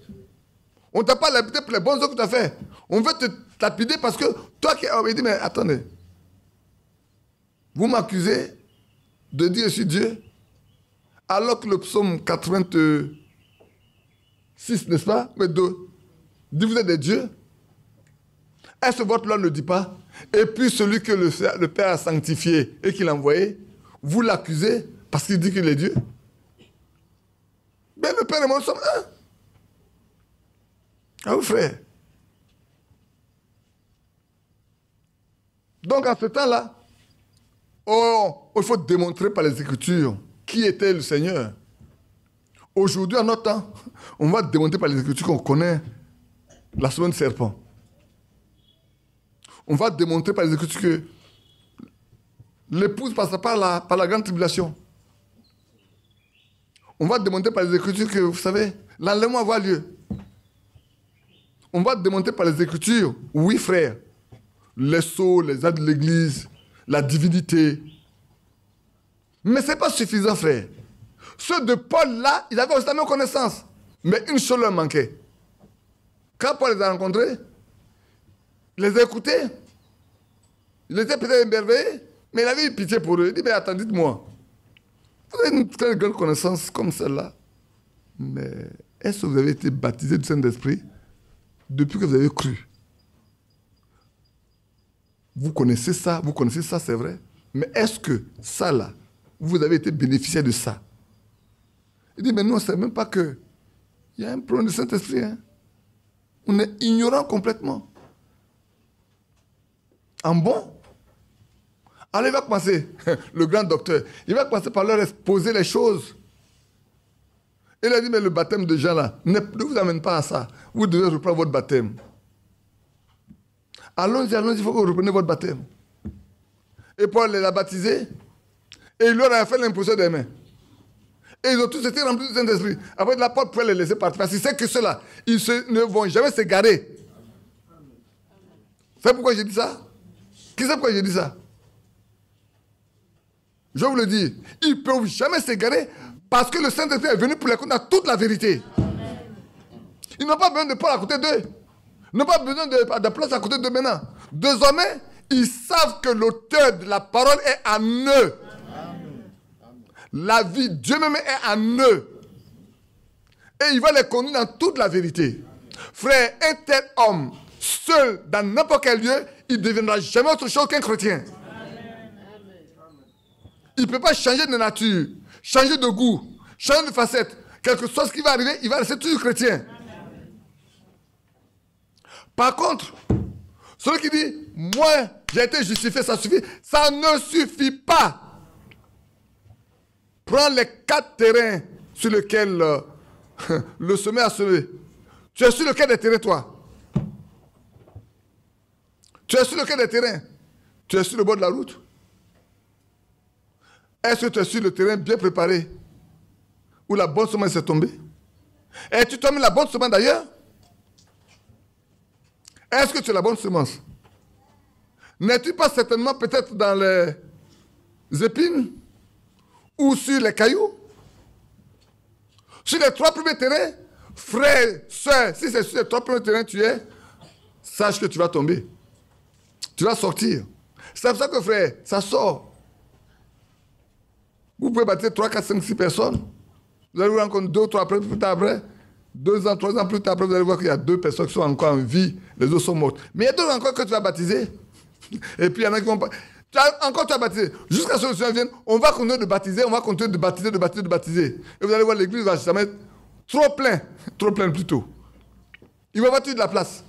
On ne t'a pas lapidé pour les bonnes œuvres que tu as fait. On veut te lapider parce que toi qui es homme, il dit, mais attendez. Vous m'accusez de dire je suis Dieu, alors que le psaume 86, n'est-ce pas, mais dit vous êtes des dieux. Est-ce que votre loi ne dit pas? Et puis celui que le Père a sanctifié et qu'il a envoyé, vous l'accusez parce qu'il dit qu'il est Dieu. Mais le Père et moi sommes un. Ah oui, frère. Donc, à ce temps-là, il faut démontrer par les Écritures qui était le Seigneur. Aujourd'hui, en notre temps, on va démontrer par les Écritures qu'on connaît la semaine de serpent. On va démontrer par les Écritures que l'épouse passera par la grande tribulation. On va démontrer par les Écritures que, vous savez, l'enlèvement va avoir lieu. On va démontrer par les Écritures, oui frère, les sceaux, les actes de l'Église, la divinité. Mais ce n'est pas suffisant, frère. Ceux de Paul là, ils avaient aussi la même connaissance. Mais une chose leur manquait. Quand Paul les a rencontrés, il les a écoutés. Il était peut-être émerveillé, mais il avait eu pitié pour eux. Il dit, mais attendez, dites-moi, vous avez une très grande connaissance comme celle-là, mais est-ce que vous avez été baptisé du Saint-Esprit depuis que vous avez cru? Vous connaissez ça, c'est vrai. Mais est-ce que ça, là, vous avez été bénéficiaire de ça? Il dit, mais nous, on ne sait même pas qu'il y a un problème du Saint-Esprit. Hein? On est ignorant complètement. En bon? Alors il va commencer, le grand docteur, il va commencer par leur exposer les choses. Il a dit, mais le baptême de Jean là, ne vous amène pas à ça. Vous devez reprendre votre baptême. Allons-y, allons-y, il faut que vous repreniez votre baptême. Et Paul les a baptisés, et il leur a fait l'imposition des mains. Et ils ont tous été remplis du Saint-Esprit. Après, la porte pouvait les laisser partir. Parce qu'il sait que ceux-là, ne vont jamais s'égarer. Vous savez pourquoi j'ai dit ça? Qui sait pourquoi j'ai dit ça? Je vous le dis. Ils ne peuvent jamais s'égarer parce que le Saint-Esprit est venu pour les conduire à toute la vérité. Ils n'ont pas besoin de Paul à côté d'eux. Ils n'ont pas besoin de place à côté d'eux maintenant. Désormais, ils savent que l'auteur de la parole est en eux. La vie, Dieu même est en eux. Et il va les conduire dans toute la vérité. Frère, un tel homme, seul, dans n'importe quel lieu, il ne deviendra jamais autre chose qu'un chrétien. Il ne peut pas changer de nature, changer de goût, changer de facette. Quel que soit ce qui va arriver, il va rester toujours chrétien. Par contre, celui qui dit, moi, j'ai été justifié, ça suffit, ça ne suffit pas. Prends les 4 terrains sur lesquels le semé a semé. Tu es sur lequel des terrains, toi? Tu es sur lequel des terrains? Tu es sur le bord de la route? Est-ce que tu es sur le terrain bien préparé où la bonne semence est tombée? Et tu tombes la bonne semence d'ailleurs? Est-ce que tu as la bonne semence? N'es-tu pas certainement peut-être dans les épines ou sur les cailloux? Sur les 3 premiers terrains, frère, soeur, si c'est sur les 3 premiers terrains tu es, sache que tu vas tomber. Tu vas sortir. C'est pour ça que frère, ça sort. Vous pouvez baptiser 3, 4, 5, 6 personnes. Vous allez voir encore 2 ou 3 après, plus tard après. 2 ans, 3 ans plus tard après, vous allez voir qu'il y a 2 personnes qui sont encore en vie. Les autres sont mortes. Mais il y a d'autres encore que tu vas baptiser. Et puis il y en a qui vont pas. Encore tu vas baptiser. Jusqu'à ce que le Seigneur vienne, on va continuer de baptiser, on va continuer de baptiser, de baptiser, de baptiser. Et vous allez voir, l'église va jamais être trop plein plutôt. Il va y avoir de la place.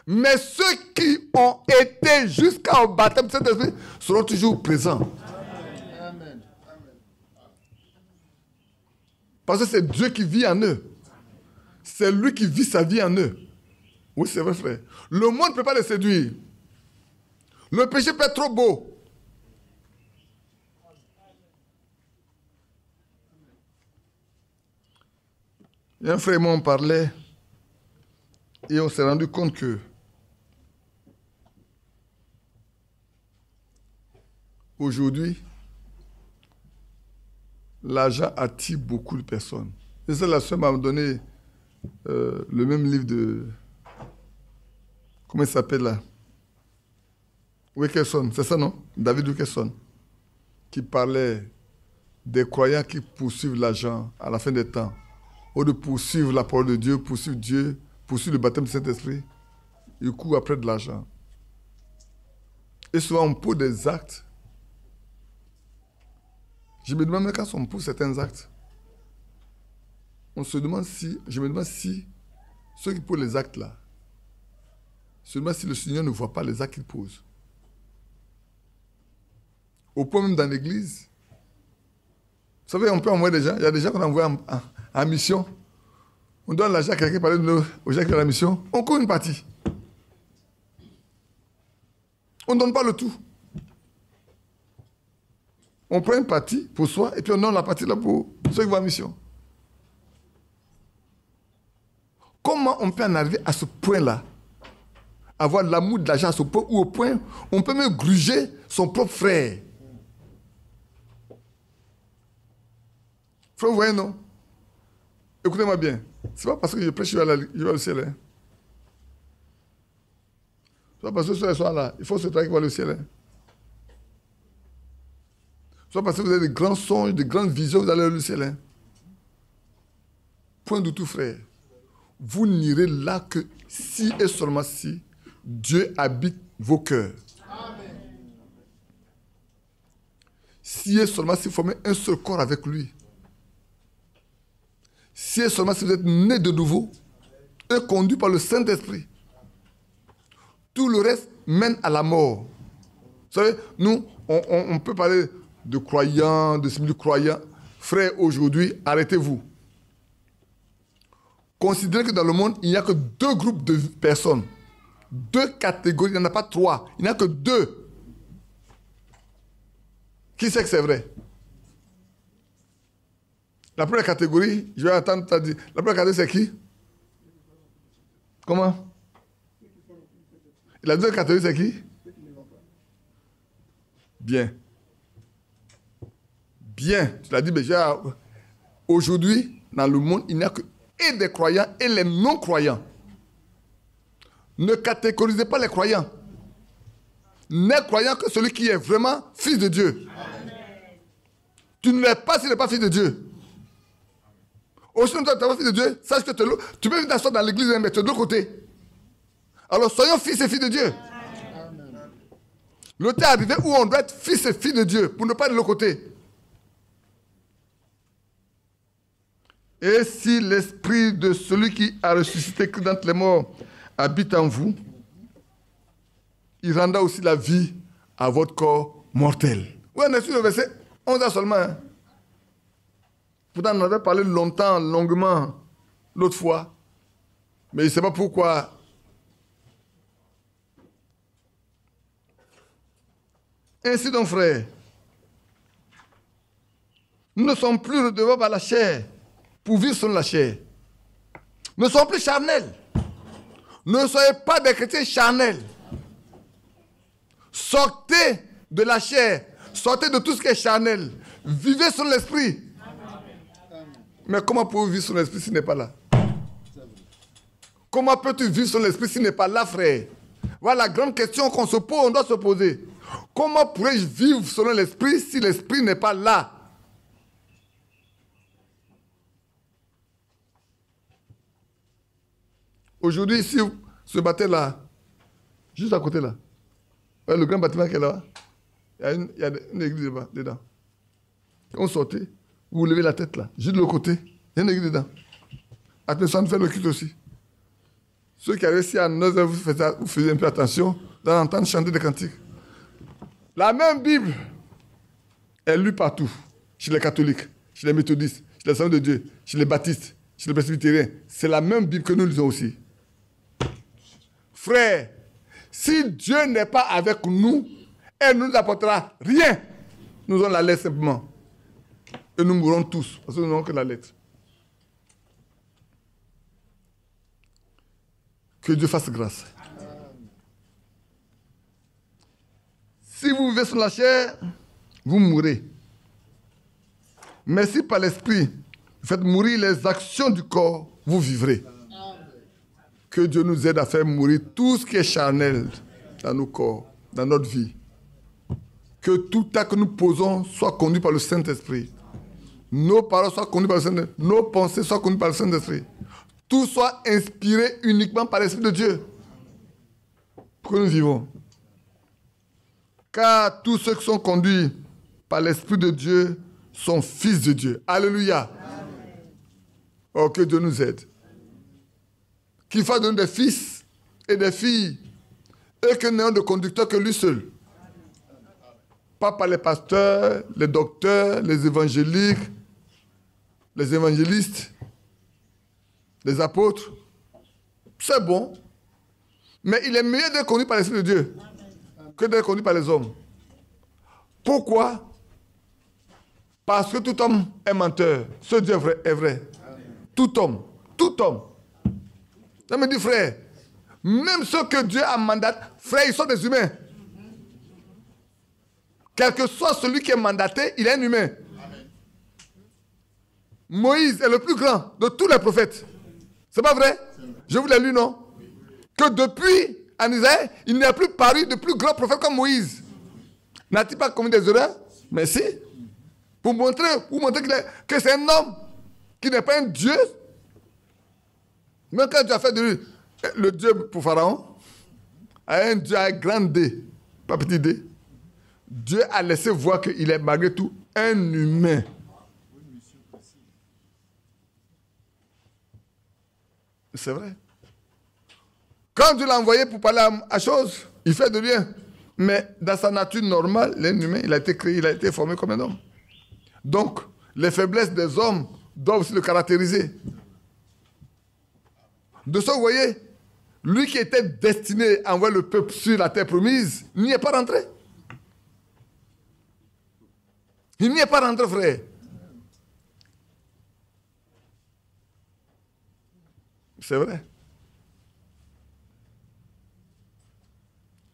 Mais ceux qui ont été jusqu'au baptême de Saint-Esprit seront toujours présents. Amen. Parce que c'est Dieu qui vit en eux. C'est lui qui vit sa vie en eux. Oui, c'est vrai, frère. Le monde ne peut pas les séduire. Le péché peut être trop beau. Et un frère et moi, on parlait et on s'est rendu compte que aujourd'hui, l'argent attire beaucoup de personnes. Et ça, la soeur m'a donné le même livre de... Comment il s'appelle là? Wilkerson, c'est ça, non? David Wilkerson, qui parlait des croyants qui poursuivent l'argent à la fin des temps. Au lieu de poursuivre la parole de Dieu, poursuivre le baptême du Saint-Esprit, ils courent après de l'argent. Et souvent, on pose des actes. Je me demande même quand on pose certains actes, je me demande si ceux qui posent les actes là, se demandent si le Seigneur ne voit pas les actes qu'ils posent. Au point même dans l'église, vous savez, on peut envoyer des gens, il y a des gens qu'on envoie en mission. On donne l'argent à quelqu'un pour aller aux gens qui ont la mission, on court une partie. On ne donne pas le tout. On prend une partie pour soi et puis on donne la partie là pour ceux qui vont en mission. Comment on peut en arriver à ce point-là? Avoir l'amour de l'argent à ce point où au point on peut même gruger son propre frère. Frère, vous voyez, non? Écoutez-moi bien. C'est pas parce que je prêche, je vais au ciel. Hein? C'est pas parce que ce soir là, il faut se travailler pour aller au ciel. Hein? C'est pas parce que vous avez des grands songes, des grandes visions, vous allez au ciel. Hein? Point du tout, frère. Vous n'irez là que si et seulement si Dieu habite vos cœurs. Amen. Si et seulement si vous formez un seul corps avec lui. Si et seulement si vous êtes né de nouveau et conduit par le Saint-Esprit. Tout le reste mène à la mort. Vous savez, nous, on peut parler de croyants, de semi-croyants. Frères, aujourd'hui, arrêtez-vous. Considérez que dans le monde, il n'y a que 2 groupes de personnes. 2 catégories, il n'y en a pas 3. Il n'y en a que 2. Qui sait que c'est vrai? La première catégorie, je vais attendre, t'as dit. La première catégorie, c'est qui? Comment? Et la deuxième catégorie, c'est qui? Bien. Bien. Tu l'as dit déjà. Aujourd'hui, dans le monde, il n'y a que et des croyants et les non-croyants. Ne catégorisez pas les croyants. N'est croyant que celui qui est vraiment fils de Dieu. Amen. Tu ne l'es pas s'il n'est pas fils de Dieu. Aussi longtemps que tu es fils de Dieu, sache que tu peux t'asseoir dans l'église, mais tu es de l'autre côté. Alors soyons fils et filles de Dieu. Amen. Le temps est arrivé où on doit être fils et filles de Dieu pour ne pas être de l'autre côté. Et si l'esprit de celui qui a ressuscité d'entre les morts habite en vous, il rendra aussi la vie à votre corps mortel. Oui, on est sur le verset 11 seulement. Hein. Pourtant, on avait parlé longtemps, longuement, l'autre fois. Mais je ne sais pas pourquoi. Ainsi donc, frères, nous ne sommes plus redevables à la chair pour vivre selon la chair. Nous ne sommes plus charnels. Ne soyez pas des chrétiens charnels. Sortez de la chair. Sortez de tout ce qui est charnel. Vivez sur l'esprit. Mais comment pouvez-vous vivre sur l'esprit s'il n'est pas là? Comment peux-tu vivre sur l'esprit s'il n'est pas là, frère? Voilà la grande question qu'on se pose, on doit se poser. Comment pourrais-je vivre selon l'esprit si l'esprit n'est pas là? Aujourd'hui, ici, ce bâtiment-là, juste à côté là, le grand bâtiment qui est là, il y a une église dedans. Quand vous sortez, vous levez la tête là, juste de l'autre côté, il y a une église dedans. Attention, faites le culte aussi. Ceux qui arrivent ici à 9h, vous faisiez un peu attention, vous allez entendre chanter des cantiques. La même Bible est lue partout, chez les catholiques, chez les méthodistes, chez les Assemblées de Dieu, chez les baptistes, chez les presbytériens. C'est la même Bible que nous lisons aussi. Frère, si Dieu n'est pas avec nous, elle ne nous apportera rien. Nous avons la lettre simplement. Et nous mourrons tous, parce que nous n'avons que la lettre. Que Dieu fasse grâce. Si vous vivez sur la chair, vous mourrez. Mais si par l'esprit, vous faites mourir les actions du corps, vous vivrez. Que Dieu nous aide à faire mourir tout ce qui est charnel dans nos corps, dans notre vie. Que tout acte que nous posons soit conduit par le Saint-Esprit. Nos paroles soient conduites par le Saint-Esprit. Nos pensées soient conduites par le Saint-Esprit. Tout soit inspiré uniquement par l'Esprit de Dieu. Pour que nous vivons. Car tous ceux qui sont conduits par l'Esprit de Dieu sont fils de Dieu. Alléluia. Amen. Oh, que Dieu nous aide. Qu'il fasse de nous des fils et des filles, et que nous n'ayons de conducteur que lui seul. Pas par les pasteurs, les docteurs, les évangéliques, les évangélistes, les apôtres. C'est bon. Mais il est mieux d'être conduit par l'Esprit de Dieu que d'être conduit par les hommes. Pourquoi? Parce que tout homme est menteur. Ce Dieu est vrai. Tout homme. Tout homme. Ça me dit, frère, même ceux que Dieu a mandaté, frère, ils sont des humains. Quel que soit celui qui est mandaté, il est un humain. Amen. Moïse est le plus grand de tous les prophètes. C'est pas vrai? Je vous l'ai lu, non? Oui. Que depuis, en Israël, il n'y a plus paru de plus grand prophète comme Moïse. N'a-t-il pas commis des erreurs? Mais si. Pour montrer que c'est un homme qui n'est pas un Dieu. Même quand Dieu a fait de lui le Dieu pour Pharaon, un Dieu à grand D, pas petit D. Dieu a laissé voir qu'il est malgré tout un humain. C'est vrai. Quand Dieu l'a envoyé pour parler à chose, Il fait de bien. Mais dans sa nature normale, l'être humain, il a été créé, il a été formé comme un homme. Donc, les faiblesses des hommes doivent aussi le caractériser. De ça, vous voyez, lui qui était destiné à envoyer le peuple sur la terre promise, n'y est pas rentré. Il n'y est pas rentré, frère. C'est vrai.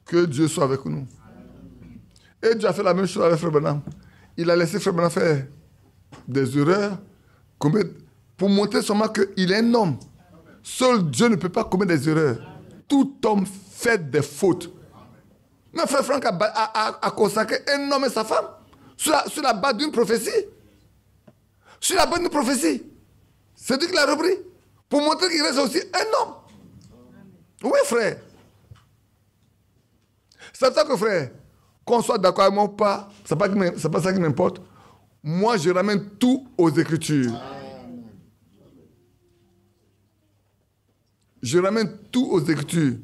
Que Dieu soit avec nous. Et Dieu a fait la même chose avec Frère Branham. Il a laissé Frère Branham faire des erreurs pour montrer seulement qu'il est un homme. Seul Dieu ne peut pas commettre des erreurs. Tout homme fait des fautes. Mais Frère Franck a consacré un homme et sa femme sur la base d'une prophétie. Sur la base d'une prophétie. C'est Dieu qui l'a repris. Pour montrer qu'il reste aussi un homme. Oui, frère. C'est pour ça que, frère, qu'on soit d'accord avec moi ou pas, c'est pas ça qui m'importe. Moi, je ramène tout aux Écritures. Je ramène tout aux Écritures.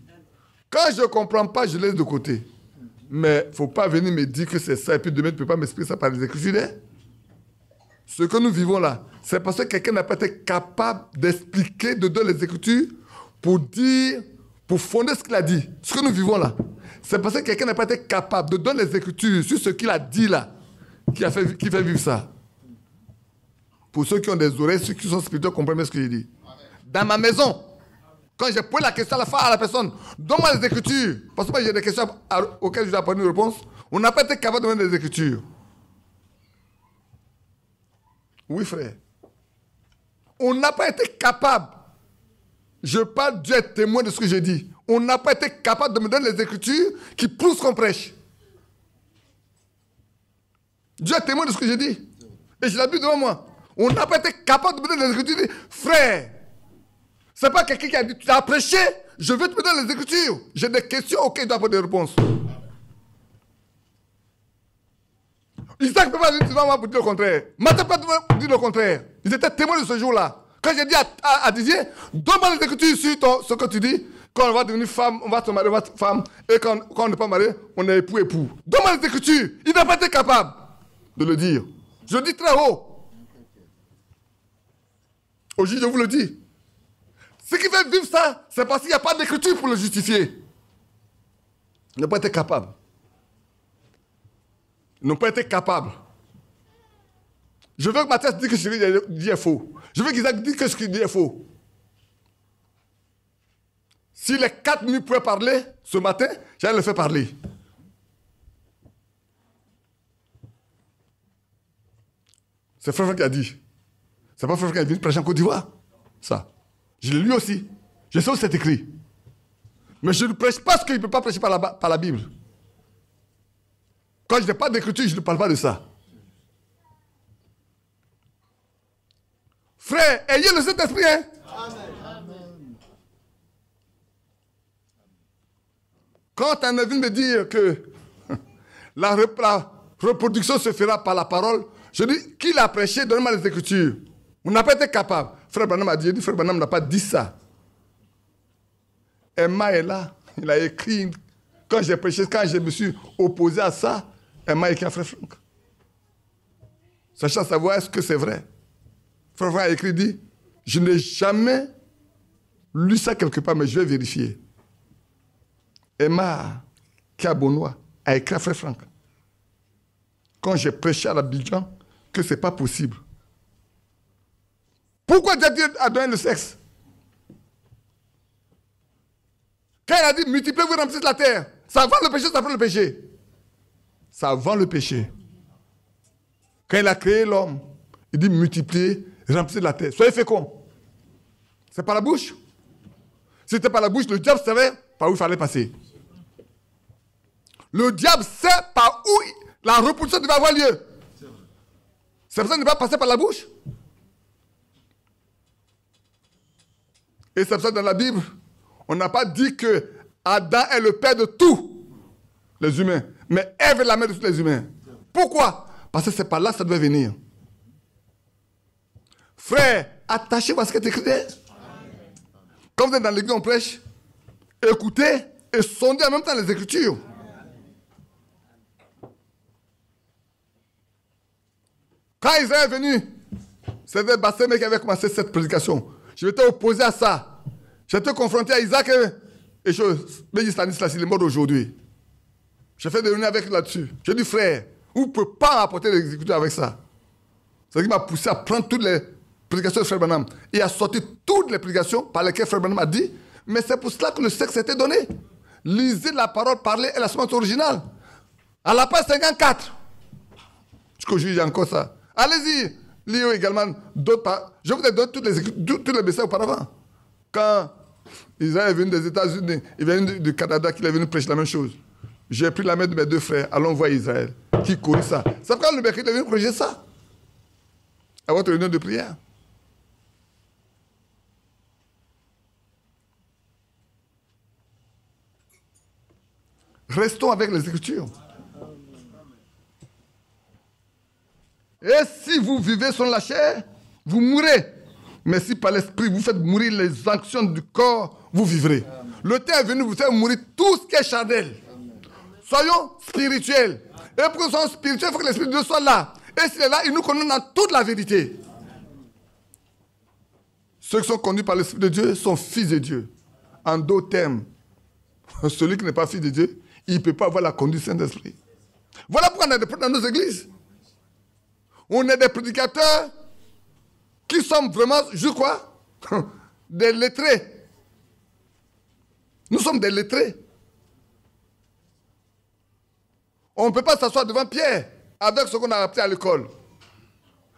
Quand je ne comprends pas, je laisse de côté. Mais il ne faut pas venir me dire que c'est ça et puis demain, tu ne peux pas m'expliquer ça par les Écritures. Hein? Ce que nous vivons là, c'est parce que quelqu'un n'a pas été capable d'expliquer dedans les Écritures pour dire, pour fonder ce qu'il a dit. Ce que nous vivons là, c'est parce que quelqu'un n'a pas été capable de donner les Écritures sur ce qu'il a dit là, qui fait vivre ça. Pour ceux qui ont des oreilles, ceux qui sont spirituels, comprennent ce que je dis. Dans ma maison, quand j'ai posé la question à la personne, donne-moi les Écritures, parce que moi j'ai des questions auxquelles je dois apporter une réponse, on n'a pas été capable de donner les Écritures. Oui, frère. On n'a pas été capable. Je parle, Dieu est témoin de ce que j'ai dit. On n'a pas été capable de me donner les Écritures qui prouvent ce qu'on prêche. Dieu est témoin de ce que j'ai dit. Et je l'ai vu devant moi. On n'a pas été capable de me donner les Écritures. Frère, ce n'est pas quelqu'un qui a dit, tu as prêché, je veux te donner les Écritures. J'ai des questions auxquelles je dois apporter des réponses. Isaac ne peut pas dire devant moi pour dire le contraire. Martin ne peut pas pour dire le contraire. Ils étaient témoins de ce jour-là. Quand j'ai dit à Didier, donne-moi les Écritures sur ce que tu dis, quand on va devenir femme, on va se marier, on va être femme, et quand on n'est pas marié, on est époux. Donne-moi les Écritures. Il n'a pas été capable de le dire. Je le dis très haut. Aujourd'hui, je vous le dis. Ce qui fait vivre ça, c'est parce qu'il n'y a pas d'écriture pour le justifier. Ils n'ont pas été capables. Ils n'ont pas été capables. Je veux que Matthias dise que ce qu'il dit est faux. Je veux qu'Isaac dise que ce qu'il dit est faux. Si les 4 minutes pouvaient parler ce matin, j'allais le faire parler. C'est Frère Franck qui a dit. C'est pas Frère Franck qui a dit prêcher en Côte d'Ivoire. Ça. Je l'ai lu aussi. Je sais où c'est écrit. Mais je ne prêche pas ce qu'il ne peut pas prêcher par la Bible. Quand je n'ai pas d'écriture, je ne parle pas de ça. Frère, ayez le Saint-Esprit, hein? Amen. Quand on est venu me dire que la reproduction se fera par la parole, je dis, qui l'a prêché, donnez-moi les Écritures. On n'a pas été capable. Frère Branham a dit, Frère Branham n'a pas dit ça. Emma est là, il a écrit, quand j'ai prêché, quand je me suis opposé à ça, Emma a écrit à Frère Franck. Sachant savoir est-ce que c'est vrai. Frère Franck a écrit, dit, je n'ai jamais lu ça quelque part, mais je vais vérifier. Emma, qui est à Bonois, a écrit à Frère Franck. Quand j'ai prêché à l'Abidjan, que ce n'est pas possible. Pourquoi Dieu a donné le sexe? Quand il a dit, multipliez-vous, remplissez la terre, ça vend le péché, ça prend le péché. Ça vend le péché. Quand il a créé l'homme, il dit, multipliez, remplissez la terre. Soyez féconds. C'est par la bouche. Si c'était par la bouche, le diable savait par où il fallait passer. Le diable sait par où la reproduction devait avoir lieu. C'est pour ça qu'il ne va pas passer par la bouche. Et c'est pour ça que dans la Bible, on n'a pas dit que Adam est le père de tous les humains, mais Ève est la mère de tous les humains. Pourquoi? Parce que c'est par là que ça devait venir. Frère, attachez-vous à ce qui est écrit. Quand vous êtes dans l'église, on prêche, écoutez et sonder en même temps les Écritures. Quand Israël est venu, c'était Bassémé qui avait commencé cette prédication. Je m'étais opposé à ça. J'étais confronté à Isaac et je me dis Stanislas, il est mort aujourd'hui. J'ai fait des réunions avec lui là-dessus. J'ai dit, frère, vous ne pouvez pas apporter les Écritures avec ça. C'est ce qui m'a poussé à prendre toutes les prédications de Frère Branham et à sortir toutes les prédications par lesquelles Frère Branham a dit. Mais c'est pour cela que le sexe était donné. Lisez la parole parlée et la semence originale. À la page 54. Jusqu'aujourd'hui, j'ai encore ça. Allez-y, lisez également d'autres. Je vous ai donné tous les messages auparavant. Quand Israël est venu des États-Unis, il est venu du Canada, qu'il est venu prêcher la même chose. J'ai pris la main de mes deux frères, allons voir Israël, qui corrige ça. C'est pourquoi le mercredi est venu corriger ça. À votre réunion de prière. Restons avec les Écritures. Et si vous vivez selon la chair, vous mourrez. Mais si par l'esprit vous faites mourir les actions du corps, vous vivrez. Le temps est venu vous faire mourir tout ce qui est charnel. Soyons spirituels. Et pour que nous soyons spirituels, il faut que l'Esprit de Dieu soit là. Et s'il est là, il nous conduit dans toute la vérité. Ceux qui sont conduits par l'Esprit de Dieu sont fils de Dieu. En d'autres termes, celui qui n'est pas fils de Dieu, il ne peut pas avoir la conduite du Saint-Esprit. Voilà pourquoi on a des prêtres dans nos églises. On est des prédicateurs qui sont vraiment, je crois, des lettrés. Nous sommes des lettrés. On ne peut pas s'asseoir devant Pierre avec ce qu'on a appris à l'école.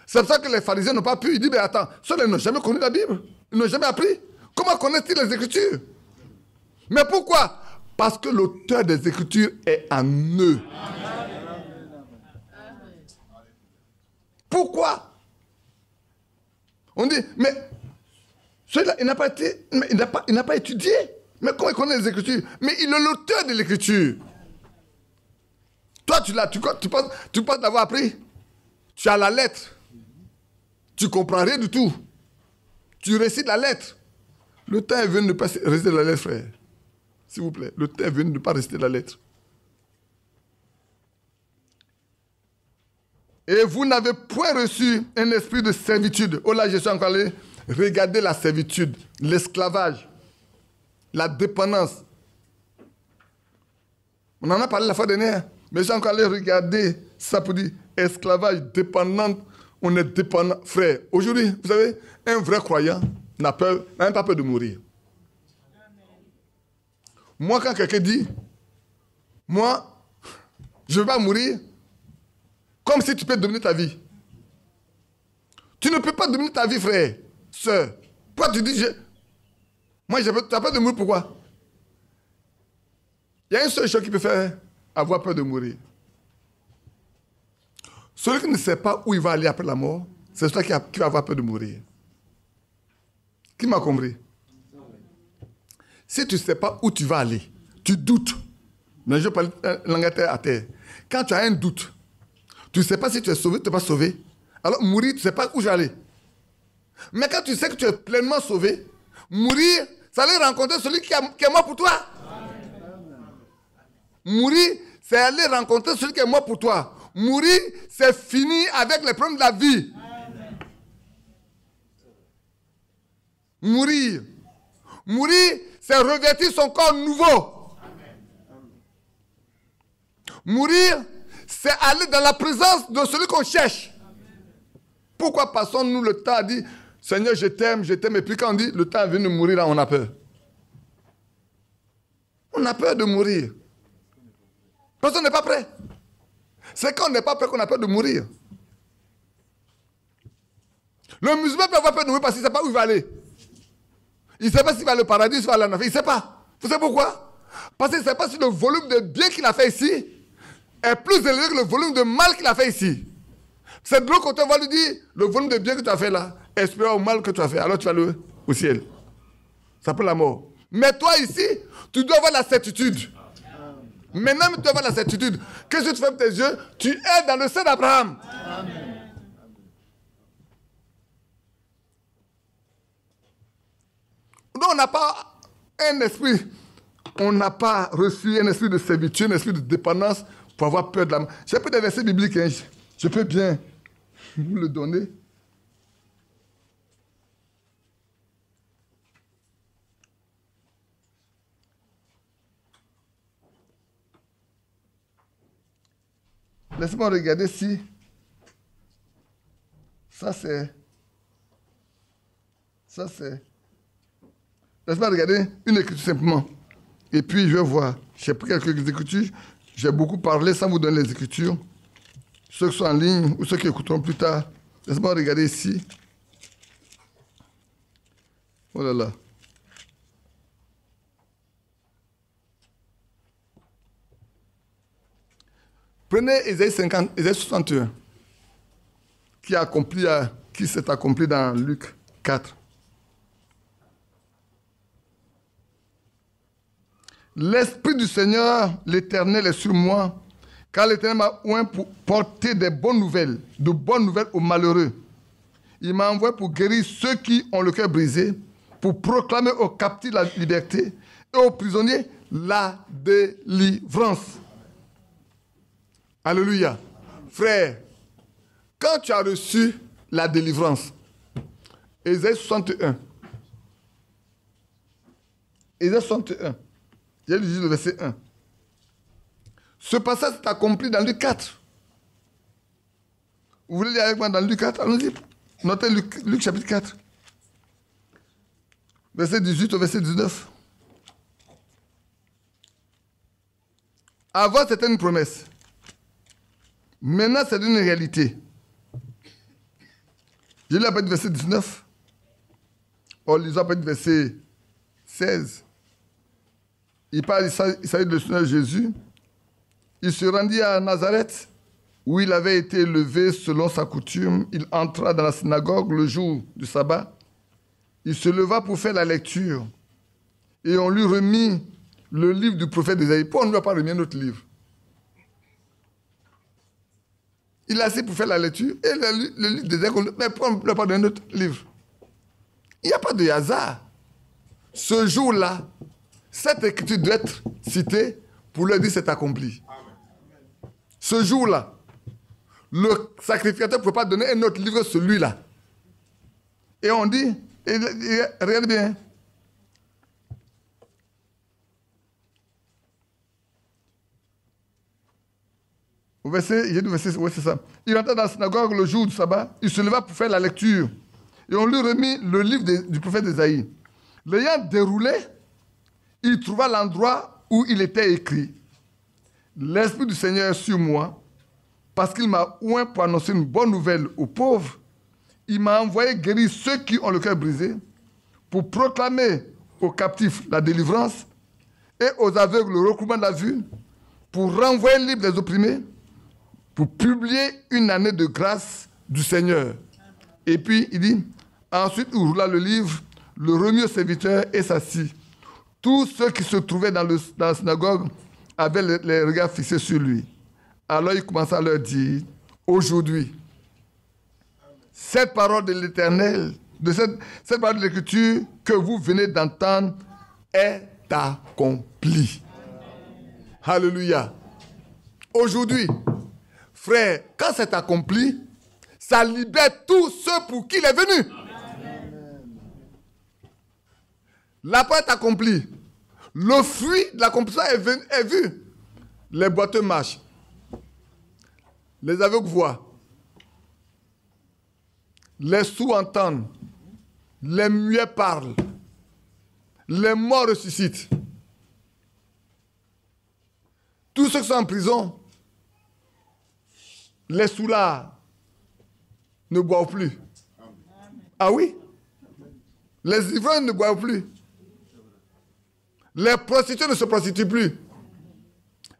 C'est pour ça que les pharisiens n'ont pas pu. Ils disent, mais attends, ceux-là n'ont jamais connu la Bible. Ils n'ont jamais appris. Comment connaissent-ils les Écritures? Mais pourquoi? Parce que l'auteur des Écritures est en eux. Pourquoi? On dit, mais celui-là, il n'a pas été, il n'a pas étudié. Mais comment il connaît les Écritures? Mais il est l'auteur de l'Écriture. Toi, tu penses l'avoir appris. Tu as la lettre. Tu comprends rien du tout. Tu récites la lettre. Le temps est venu de ne pas réciter la lettre, frère. S'il vous plaît. Le temps est venu de ne pas réciter la lettre. Et vous n'avez point reçu un esprit de servitude. Oh là, je suis encore allé regarder la servitude, l'esclavage, la dépendance. On en a parlé la fois dernière. Mais j'ai encore allé regarder ça pour dire esclavage, dépendante, on est dépendant. Frère, aujourd'hui, vous savez, un vrai croyant n'a même pas peur de mourir. Moi, quand quelqu'un dit, moi, je ne veux pas mourir, comme si tu peux dominer ta vie. Tu ne peux pas dominer ta vie, frère, sœur. Pourquoi tu dis, moi, tu as peur de mourir, pourquoi? Il y a une seule chose qui peut faire avoir peur de mourir. Celui qui ne sait pas où il va aller après la mort, c'est celui qui va avoir peur de mourir. Qui m'a compris? Si tu ne sais pas où tu vas aller, tu doutes. Mais je parle langage à terre. Quand tu as un doute, tu ne sais pas si tu es sauvé ou tu n'es pas sauvé. Alors mourir, tu ne sais pas où j'allais. Mais quand tu sais que tu es pleinement sauvé, mourir, ça aller rencontrer celui qui est mort pour toi. Mourir, c'est aller rencontrer celui qui est mort pour toi. Mourir, c'est finir avec les problèmes de la vie. Mourir. Mourir, c'est revêtir son corps nouveau. Mourir, c'est aller dans la présence de celui qu'on cherche. Pourquoi passons-nous le temps à dire, Seigneur, je t'aime, et puis quand on dit, le temps est venu de mourir, là, on a peur. On a peur de mourir. Parce qu'on n'est pas prêt. C'est quand on n'est pas prêt qu'on a peur de mourir. Le musulman peut avoir peur de mourir parce qu'il ne sait pas où il va aller. Il ne sait pas s'il va aller au paradis, s'il va aller en Afrique. Il ne sait pas. Vous savez pourquoi? Parce qu'il ne sait pas si le volume de bien qu'il a fait ici est plus élevé que le volume de mal qu'il a fait ici. C'est de l'autre côté, on va lui dire, le volume de bien que tu as fait là, est supérieur au mal que tu as fait. Alors tu vas aller au ciel. Ça peut la mort. Mais toi ici, tu dois avoir la certitude. Maintenant, tu dois avoir la certitude que si tu fermes tes yeux, tu es dans le sein d'Abraham. Donc on n'a pas un esprit on n'a pas reçu un esprit de servitude, un esprit de dépendance pour avoir peur de la mort. J'ai peu des versets bibliques, hein. Je peux bien vous le donner. Laissez-moi regarder si ça c'est... Laissez-moi regarder une écriture simplement. Et puis je vais voir. J'ai pris quelques écritures. J'ai beaucoup parlé sans vous donner les écritures. Ceux qui sont en ligne ou ceux qui écouteront plus tard. Laissez-moi regarder ici. Oh là là. Prenez Ésaïe 61, qui s'est accompli dans Luc 4. L'Esprit du Seigneur, l'Éternel, est sur moi, car l'Éternel m'a oint pour porter de bonnes nouvelles aux malheureux. Il m'a envoyé pour guérir ceux qui ont le cœur brisé, pour proclamer aux captifs la liberté et aux prisonniers la délivrance. Alléluia. Frère, quand tu as reçu la délivrance, Ésaïe 61, Ésaïe 61, j'ai lu le verset 1. Ce passage s'est accompli dans Luc 4. Vous voulez lire avec moi dans Luc 4? Allons-y. Notez Luc chapitre 4. Verset 18 au verset 19. Avant, c'était une promesse. Maintenant, c'est une réalité. Je lis à partir du verset 19. On lisant à partir du verset 16. Il s'agit de Seigneur Jésus. Il se rendit à Nazareth, où il avait été élevé selon sa coutume. Il entra dans la synagogue le jour du sabbat. Il se leva pour faire la lecture. Et on lui remit le livre du prophète Ésaïe. Pourquoi on ne lui a pas remis un autre livre? Il a assis pour faire la lecture. Et le livre d'Ésaïe, mais pourquoi on ne lui a pas donné un autre livre? Il n'y a pas de hasard. Ce jour-là, cette écriture doit être citée pour leur dire c'est accompli. Ce jour-là, le sacrificateur ne peut pas donner un autre livre que celui-là. Et on dit, regarde bien. J'ai dit verset, ouais, c'est ça. Il entra dans la synagogue le jour du sabbat, il se leva pour faire la lecture. Et on lui remit le livre du prophète Ésaïe. L'ayant déroulé, il trouva l'endroit où il était écrit. L'Esprit du Seigneur est sur moi, parce qu'il m'a oint pour annoncer une bonne nouvelle aux pauvres. Il m'a envoyé guérir ceux qui ont le cœur brisé, pour proclamer aux captifs la délivrance et aux aveugles le recouvrement de la vue, pour renvoyer libre les opprimés, pour publier une année de grâce du Seigneur. Et puis, il dit, ensuite, il roula le livre, le remit au serviteur et s'assit. Tous ceux qui se trouvaient dans la synagogue avaient les regards fixés sur lui. Alors il commença à leur dire, aujourd'hui, cette parole de l'Éternel, cette parole de l'Écriture que vous venez d'entendre est accomplie. Alléluia. Aujourd'hui, frère, quand c'est accompli, ça libère tous ceux pour qui il est venu. La parole est accomplie. Le fruit de l'accomplissement est vu. Les boiteux marchent. Les aveugles voient. Les sourds entendent. Les muets parlent. Les morts ressuscitent. Tous ceux qui sont en prison, les soulards ne boivent plus. Ah oui? Les ivrognes ne boivent plus. Les prostituées ne se prostituent plus.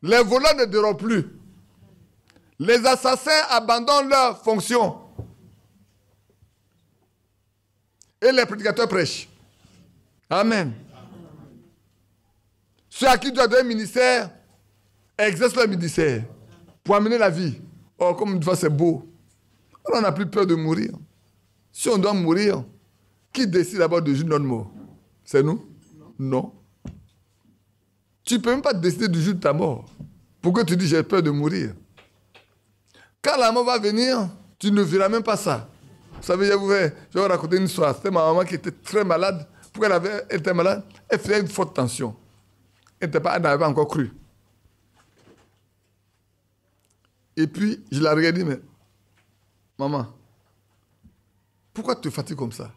Les voleurs ne dérobent plus. Les assassins abandonnent leurs fonctions. Et les prédicateurs prêchent. Amen. Ceux à qui doit donner un ministère exercent leur ministère pour amener la vie. Oh, comme une fois c'est beau. On n'a plus peur de mourir. Si on doit mourir, qui décide d'abord de juste notre mort? C'est nous? Non. Tu ne peux même pas décider du jour de ta mort. Pourquoi tu dis j'ai peur de mourir? Quand la mort va venir, tu ne verras même pas ça. Vous savez, je vais vous raconter une histoire. C'était ma maman qui était très malade. Pourquoi elle était malade? Elle faisait une forte tension. Elle n'avait pas encore cru. Et puis, je la regardais, mais maman, pourquoi tu te fatigues comme ça?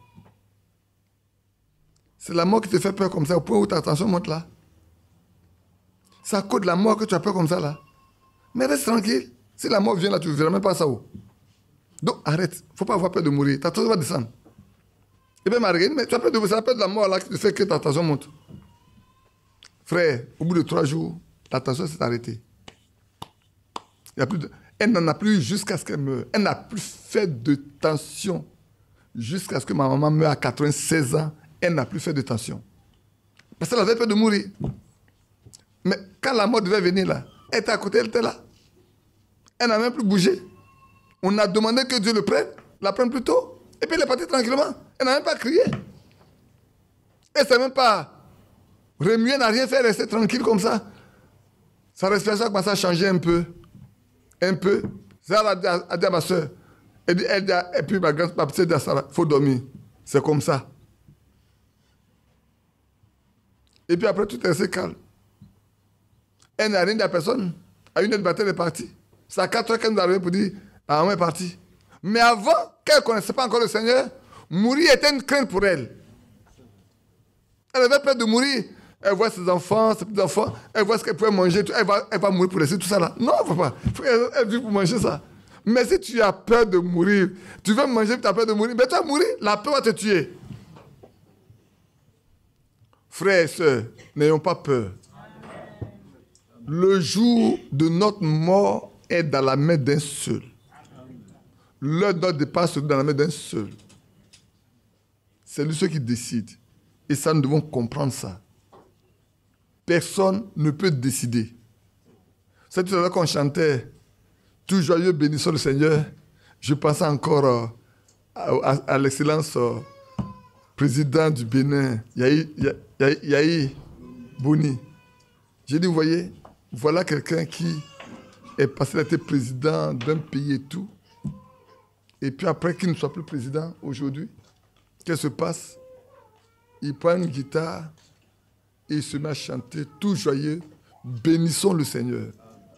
C'est la mort qui te fait peur comme ça, au point où ta tension monte là. C'est à cause de la mort que tu as peur comme ça là. Mais reste tranquille. Si la mort vient là, tu ne verras même pas ça où. Donc arrête. Il ne faut pas avoir peur de mourir. Ta tension va descendre. Et bien, ma regarde, mais tu as peur de la mort là qui te fait que ta tension monte. Frère, au bout de 3 jours, la tension s'est arrêtée. Elle n'en a plus jusqu'à ce qu'elle meure. Elle n'a plus fait de tension jusqu'à ce que ma maman meure à 96 ans. Elle n'a plus fait de tension. Parce qu'elle avait peur de mourir. Mais quand la mort devait venir là, elle était à côté, elle était là. Elle n'a même plus bougé. On a demandé que Dieu le prenne, la prenne plus tôt. Et puis elle est partie tranquillement. Elle n'a même pas crié. Elle ne s'est même pas remuée, n'a rien fait, elle est restée tranquille comme ça. Sa respiration a commencé à changer un peu. Un peu. Sarah a dit à ma soeur. Et puis ma petite dit à Sarah, il faut dormir. C'est comme ça. Et puis après, tout est resté calme. Elle n'a rien dit à personne. À 1h du matin, elle est partie. C'est à 4h qu'elle nous est arrivée pour dire, la maman est partie. Mais avant, qu'elle ne connaissait pas encore le Seigneur, mourir était une crainte pour elle. Elle avait peur de mourir. Elle voit ses enfants, ses petits-enfants, elle voit ce qu'elle pouvait manger, elle va mourir pour laisser tout ça là. Non, il ne faut pas. Elle vit pour manger ça. Mais si tu as peur de mourir, tu veux manger et tu as peur de mourir, mais tu vas mourir, la peur va te tuer. Frères et sœurs, n'ayons pas peur. Le jour de notre mort est dans la main d'un seul. L'heure de notre départ se trouve dans la main d'un seul. C'est lui seul qui décide. Et ça, nous devons comprendre ça. Personne ne peut décider. C'est tout à l'heure qu'on chantait « Tout joyeux, bénissons le Seigneur ». Je pensais encore à l'excellence président du Bénin, Yahi Boni. J'ai dit, vous voyez, voilà quelqu'un qui est passé à être président d'un pays et tout. Et puis après qu'il ne soit plus président aujourd'hui, qu'est-ce qui se passe? Il prend une guitare et il se met à chanter tout joyeux, bénissons le Seigneur.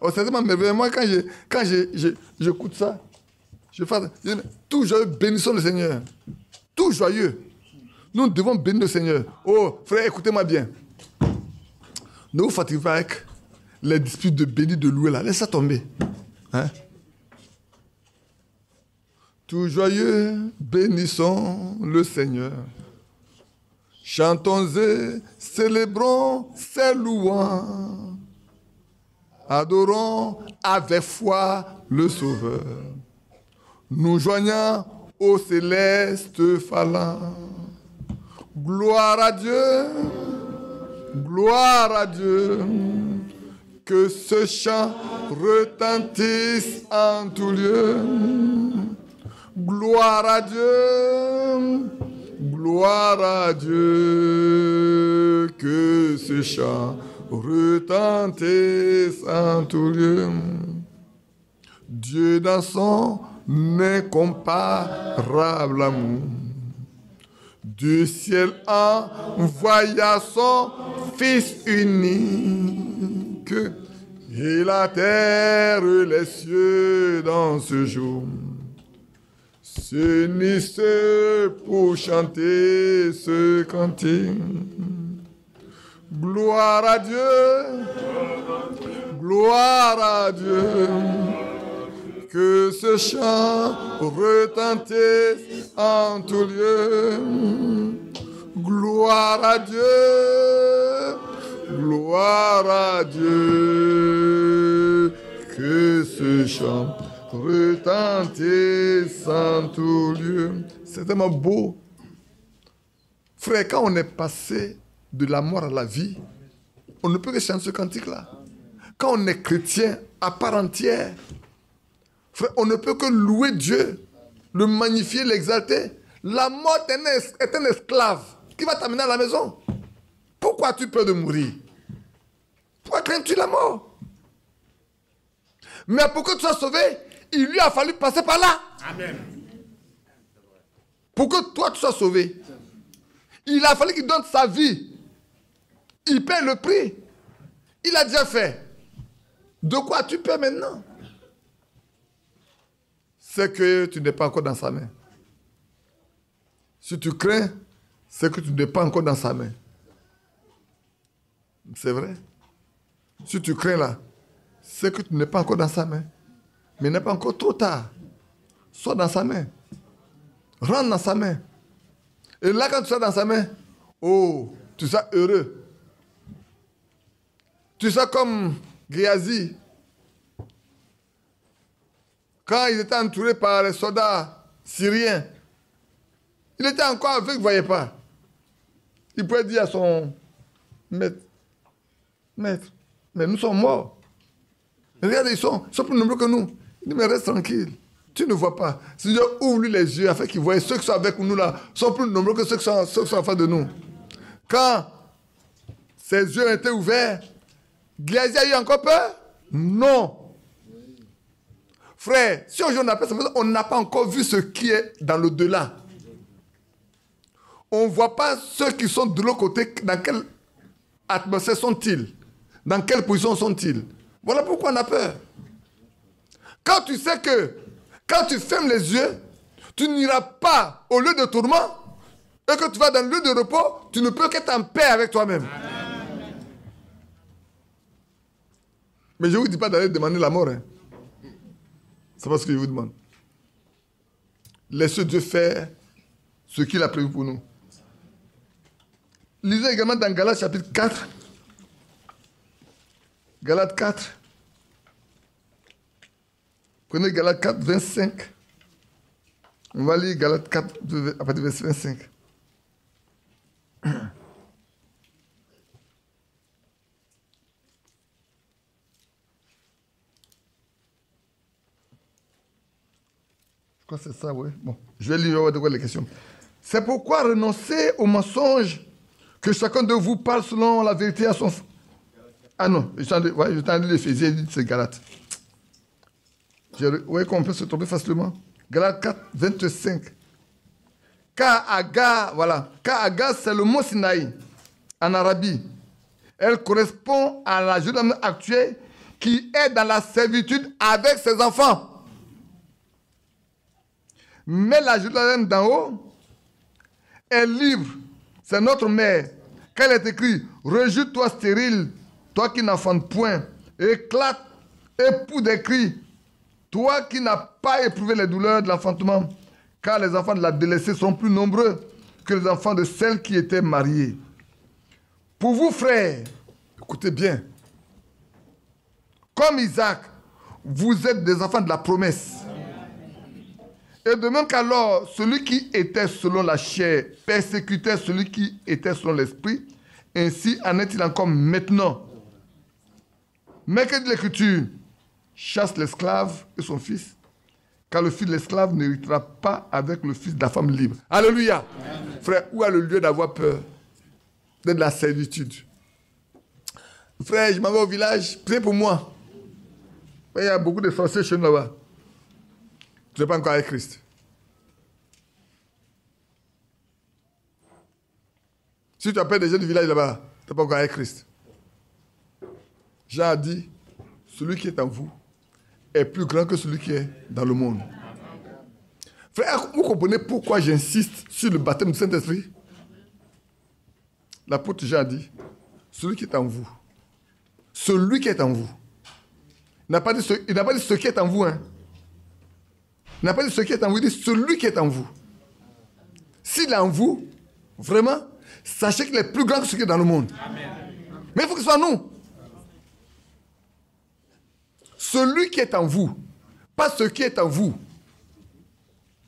Oh, c'est tellement merveilleux. Moi, quand j'écoute ça, je fais tout joyeux, bénissons le Seigneur. Tout joyeux. Nous devons bénir le Seigneur. Oh, frère, écoutez-moi bien. Ne vous fatiguez pas avec les disputes de bénir, de louer là. Laisse ça tomber. Hein? Tout joyeux, bénissons le Seigneur. Chantons-et, célébrons ses louanges. Adorons avec foi le Sauveur. Nous joignons au céleste phalange. Gloire à Dieu, gloire à Dieu. Que ce chant retentisse en tout lieu. Gloire à Dieu, gloire à Dieu. Que ce chant retentisse en tout lieu. Dieu dans son incomparable amour, du ciel envoya son Fils unique, et la terre, les cieux dans ce jour s'unissent pour chanter ce cantique. Gloire à Dieu, gloire à Dieu. Que ce chant retentisse en tout lieu. Gloire à Dieu, gloire à Dieu. Que ce chant retentisse en tout lieu. C'est tellement beau. Frère, quand on est passé de la mort à la vie, on ne peut que chanter ce cantique-là. Quand on est chrétien à part entière, frère, on ne peut que louer Dieu, le magnifier, l'exalter. La mort est un esclave qui va t'amener à la maison. Pourquoi as-tu peur de mourir? Pourquoi crains-tu la mort? Mais pour que tu sois sauvé, il lui a fallu passer par là. Amen. Pour que toi tu sois sauvé, il a fallu qu'il donne sa vie. Il paie le prix. Il a déjà fait. De quoi tu paies maintenant? C'est que tu n'es pas encore dans sa main. Si tu crains, c'est que tu n'es pas encore dans sa main. C'est vrai. Si tu crains là, c'est que tu n'es pas encore dans sa main. Mais il n'est pas encore trop tard. Sois dans sa main. Rentre dans sa main. Et là, quand tu seras dans sa main, oh, tu seras heureux. Tu seras comme Géasi. Quand il était entouré par les soldats syriens, il était encore aveugle, il ne voyait pas. Il pouvait dire à son maître, maître, mais nous sommes morts. Regarde, ils sont plus nombreux que nous. Il dit, mais reste tranquille. Tu ne vois pas. Si Dieu ouvre les yeux afin qu'il voie, ceux qui sont avec nous là sont plus nombreux que ceux qui sont en face de nous. Quand ses yeux ont été ouverts, Géasi a eu encore peur? Non. Frère, si aujourd'hui on appelle ça, on n'a pas encore vu ce qui est dans l'au-delà. On ne voit pas ceux qui sont de l'autre côté, dans quelle atmosphère sont-ils? Dans quelle position sont-ils? Voilà pourquoi on a peur. Quand tu sais que, quand tu fermes les yeux, tu n'iras pas au lieu de tourment, et que tu vas dans le lieu de repos, tu ne peux qu'être en paix avec toi-même. Mais je ne vous dis pas d'aller demander la mort. Hein. C'est pas ce que je vous demande. Laissez Dieu faire ce qu'il a prévu pour nous. Lisez également dans Galates chapitre 4. Galates 4. Prenez Galates 4, 25. On va lire Galates 4 à partir du verset 25. Je crois que c'est ça, oui. Bon, je vais lire de quoi les questions. C'est pourquoi renoncer au mensonge que chacun de vous parle selon la vérité à son... Ah non, je t'en dis l'Éphésiens, il dit c'est Galates. Vous voyez qu'on peut se tromper facilement. Galates 4, 25. Car Agar, c'est le mot Sinaï en Arabie. Elle correspond à la Jérusalem actuelle qui est dans la servitude avec ses enfants. Mais la Jérusalem d'en haut est libre. C'est notre mère. Quand il est écrit, rejette-toi stérile, toi qui n'enfantes point, éclate, époux des cris, toi qui n'as pas éprouvé les douleurs de l'enfantement, car les enfants de la délaissée sont plus nombreux que les enfants de celles qui étaient mariées. Pour vous, frères, écoutez bien, comme Isaac, vous êtes des enfants de la promesse. Et de même qu'alors, celui qui était selon la chair persécutait celui qui était selon l'esprit, ainsi en est-il encore maintenant. Mais que dit l'Écriture? Chasse l'esclave et son fils, car le fils de l'esclave n'héritera pas avec le fils de la femme libre. Alléluia. Amen. Frère, où a le lieu d'avoir peur? D'être de la servitude. Frère, je m'en vais au village, priez pour moi. Il y a beaucoup de sorciers chez nous là-bas. Tu n'es pas encore avec Christ. Si tu appelles des gens du village là-bas, tu n'es pas encore avec Christ. Jean a dit, celui qui est en vous est plus grand que celui qui est dans le monde. Frère, vous comprenez pourquoi j'insiste sur le baptême du Saint-Esprit? L'apôtre Jean a dit, celui qui est en vous. Celui qui est en vous. Il n'a pas dit ce qui est en vous, hein. Il n'a pas dit ce qui est en vous, il dit celui qui est en vous. S'il est en vous, vraiment, sachez qu'il est plus grand que ce qui est dans le monde. Amen. Mais il faut que ce soit nous. Celui qui est en vous, pas ce qui est en vous,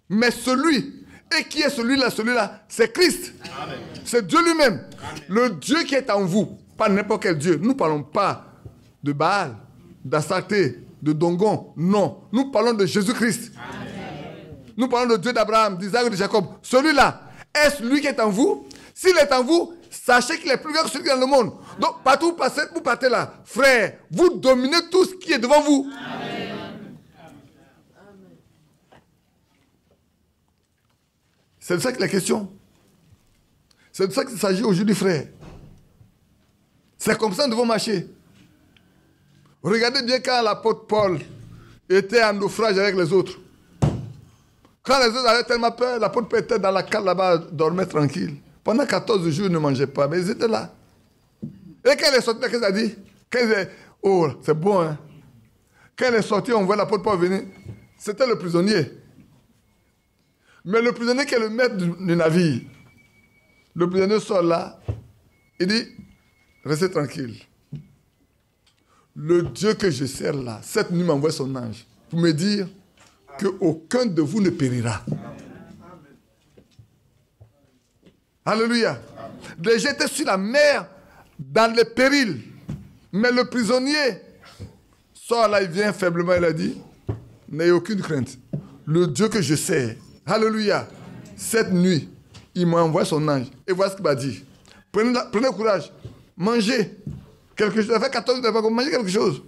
mais celui. Et qui est celui-là, c'est Christ. Amen. C'est Dieu lui-même. Amen. Le Dieu qui est en vous, pas n'importe quel Dieu. Nous ne parlons pas de Baal, d'Astarté, de Dongon. Non, nous parlons de Jésus-Christ. Amen. Nous parlons de Dieu d'Abraham, d'Isaac et de Jacob. Celui-là, est-ce lui qui est en vous? S'il est en vous, Sachez qu'il est plus grand que celui qui est dans le monde. Donc, partout où vous partez là, frère, vous dominez tout ce qui est devant vous. Amen. C'est de ça qu'il est question. C'est de ça qu'il s'agit aujourd'hui, frère. C'est comme ça que nous devons marcher. Regardez bien quand l'apôtre Paul était en naufrage avec les autres. Quand les autres avaient tellement peur, l'apôtre Paul était dans la cale là-bas, dormait tranquille. Pendant 14 jours, ils ne mangeaient pas, mais ils étaient là. Et quand il est sorti, qu'est-ce qu'il a dit? Oh, c'est bon, hein? Quand il est sorti, on voit l'apôtre Paul venir. C'était le prisonnier. Mais le prisonnier qui est le maître du navire, le prisonnier sort là, il dit, restez tranquille. Le Dieu que je sers là, cette nuit m'envoie son ange pour me dire qu'aucun de vous ne périra. Alléluia. Déjà était sur la mer, dans les périls. Mais le prisonnier sort là, il vient faiblement, il a dit, n'ayez aucune crainte. Le Dieu que je sers, alléluia, cette nuit, il m'a envoyé son ange. Et voilà ce qu'il m'a dit. Prenez courage, mangez quelque chose. Ça fait 14 jours, mangez quelque chose.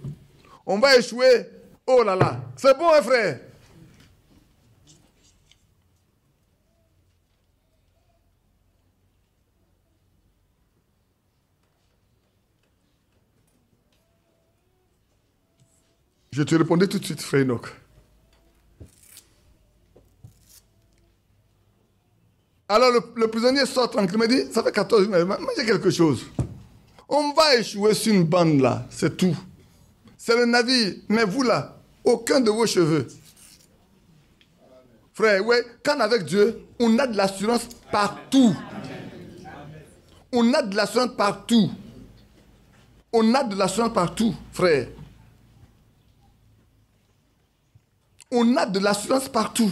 On va échouer. Oh là là, c'est bon, hein, frère. Je te répondais tout de suite, frère Enoch. Alors le prisonnier sort tranquillement, il dit, ça fait 14 jours, mangez quelque chose. On va échouer sur une bande là, c'est tout. C'est le navire, mais vous là, aucun de vos cheveux. Frère, ouais, quand avec Dieu, on a de l'assurance partout. On a de l'assurance partout. On a de l'assurance partout, frère. On a de l'assurance partout.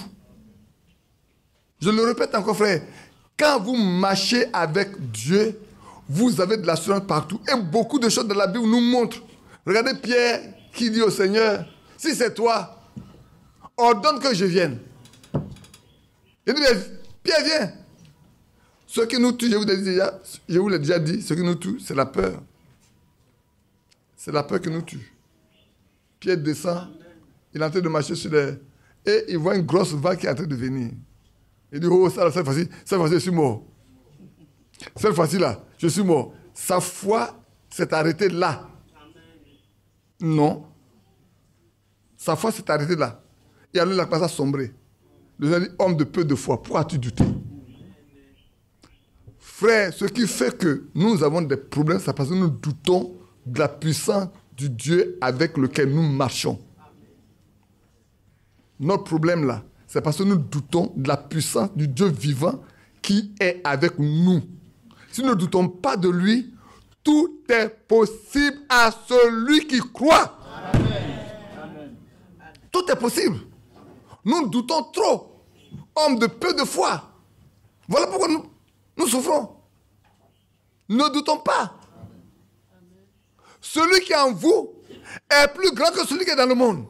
Je le répète encore, frère. Quand vous marchez avec Dieu, vous avez de l'assurance partout. Et beaucoup de choses de la Bible nous montrent. Regardez Pierre qui dit au Seigneur, si c'est toi, ordonne que je vienne. Il dit, mais Pierre, viens. Ce qui nous tue, je vous l'ai déjà dit, ce qui nous tue, c'est la peur. C'est la peur qui nous tue. Pierre descend. Il est en train de marcher sur les... Et il voit une grosse vague qui est en train de venir. Il dit, oh, cette fois-ci, je suis mort. Cette fois-ci, là, je suis mort. Sa foi s'est arrêtée là. Non. Sa foi s'est arrêtée là. Et alors, il a commencé à sombrer. Le Seigneur dit, homme de peu de foi, pourquoi as-tu douté? Frère, ce qui fait que nous avons des problèmes, c'est parce que nous doutons de la puissance du Dieu avec lequel nous marchons. Notre problème là, c'est parce que nous doutons de la puissance du Dieu vivant qui est avec nous. Si nous ne doutons pas de lui, tout est possible à celui qui croit. Amen. Tout est possible. Nous doutons trop. Homme de peu de foi. Voilà pourquoi nous souffrons. Ne doutons pas. Celui qui est en vous est plus grand que celui qui est dans le monde.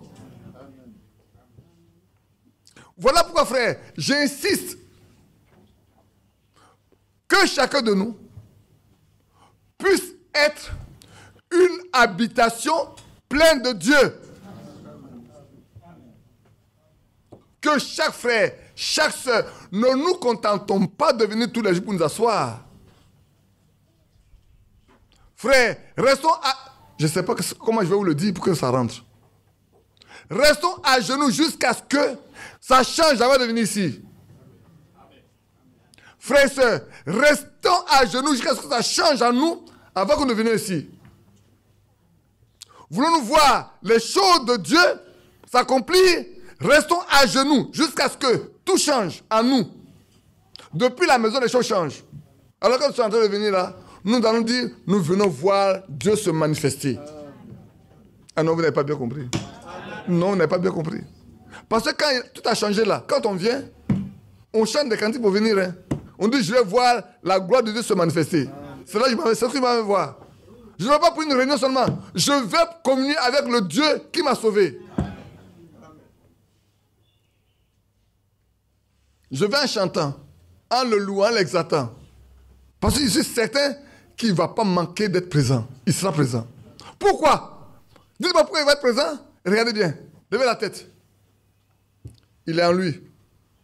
Voilà pourquoi, frère, j'insiste que chacun de nous puisse être une habitation pleine de Dieu. Que chaque frère, chaque soeur, ne nous contentons pas de venir tous les jours pour nous asseoir. Frère, restons à... Je ne sais pas comment je vais vous le dire pour que ça rentre. Restons à genoux jusqu'à ce que ça change avant de venir ici. Frères et sœurs, restons à genoux jusqu'à ce que ça change en nous avant que nous venions ici. Voulons-nous voir les choses de Dieu s'accomplir? Restons à genoux jusqu'à ce que tout change en nous. Depuis la maison, les choses changent. Alors quand nous sommes en train de venir là, nous allons dire, nous venons voir Dieu se manifester. Ah non, vous n'avez pas bien compris. Non, vous n'avez pas bien compris. Parce que quand tout a changé là, quand on vient, on chante des cantiques pour venir. Hein. On dit, je vais voir la gloire de Dieu se manifester. C'est là que je vais voir. Je ne vais pas pour une réunion seulement. Je vais communier avec le Dieu qui m'a sauvé. Je vais en chantant, en le louant, en l'exaltant. Parce que je suis certain qu'il ne va pas manquer d'être présent. Il sera présent. Pourquoi? Dites-moi pourquoi il va être présent. Regardez bien. Levez la tête. Il est en lui.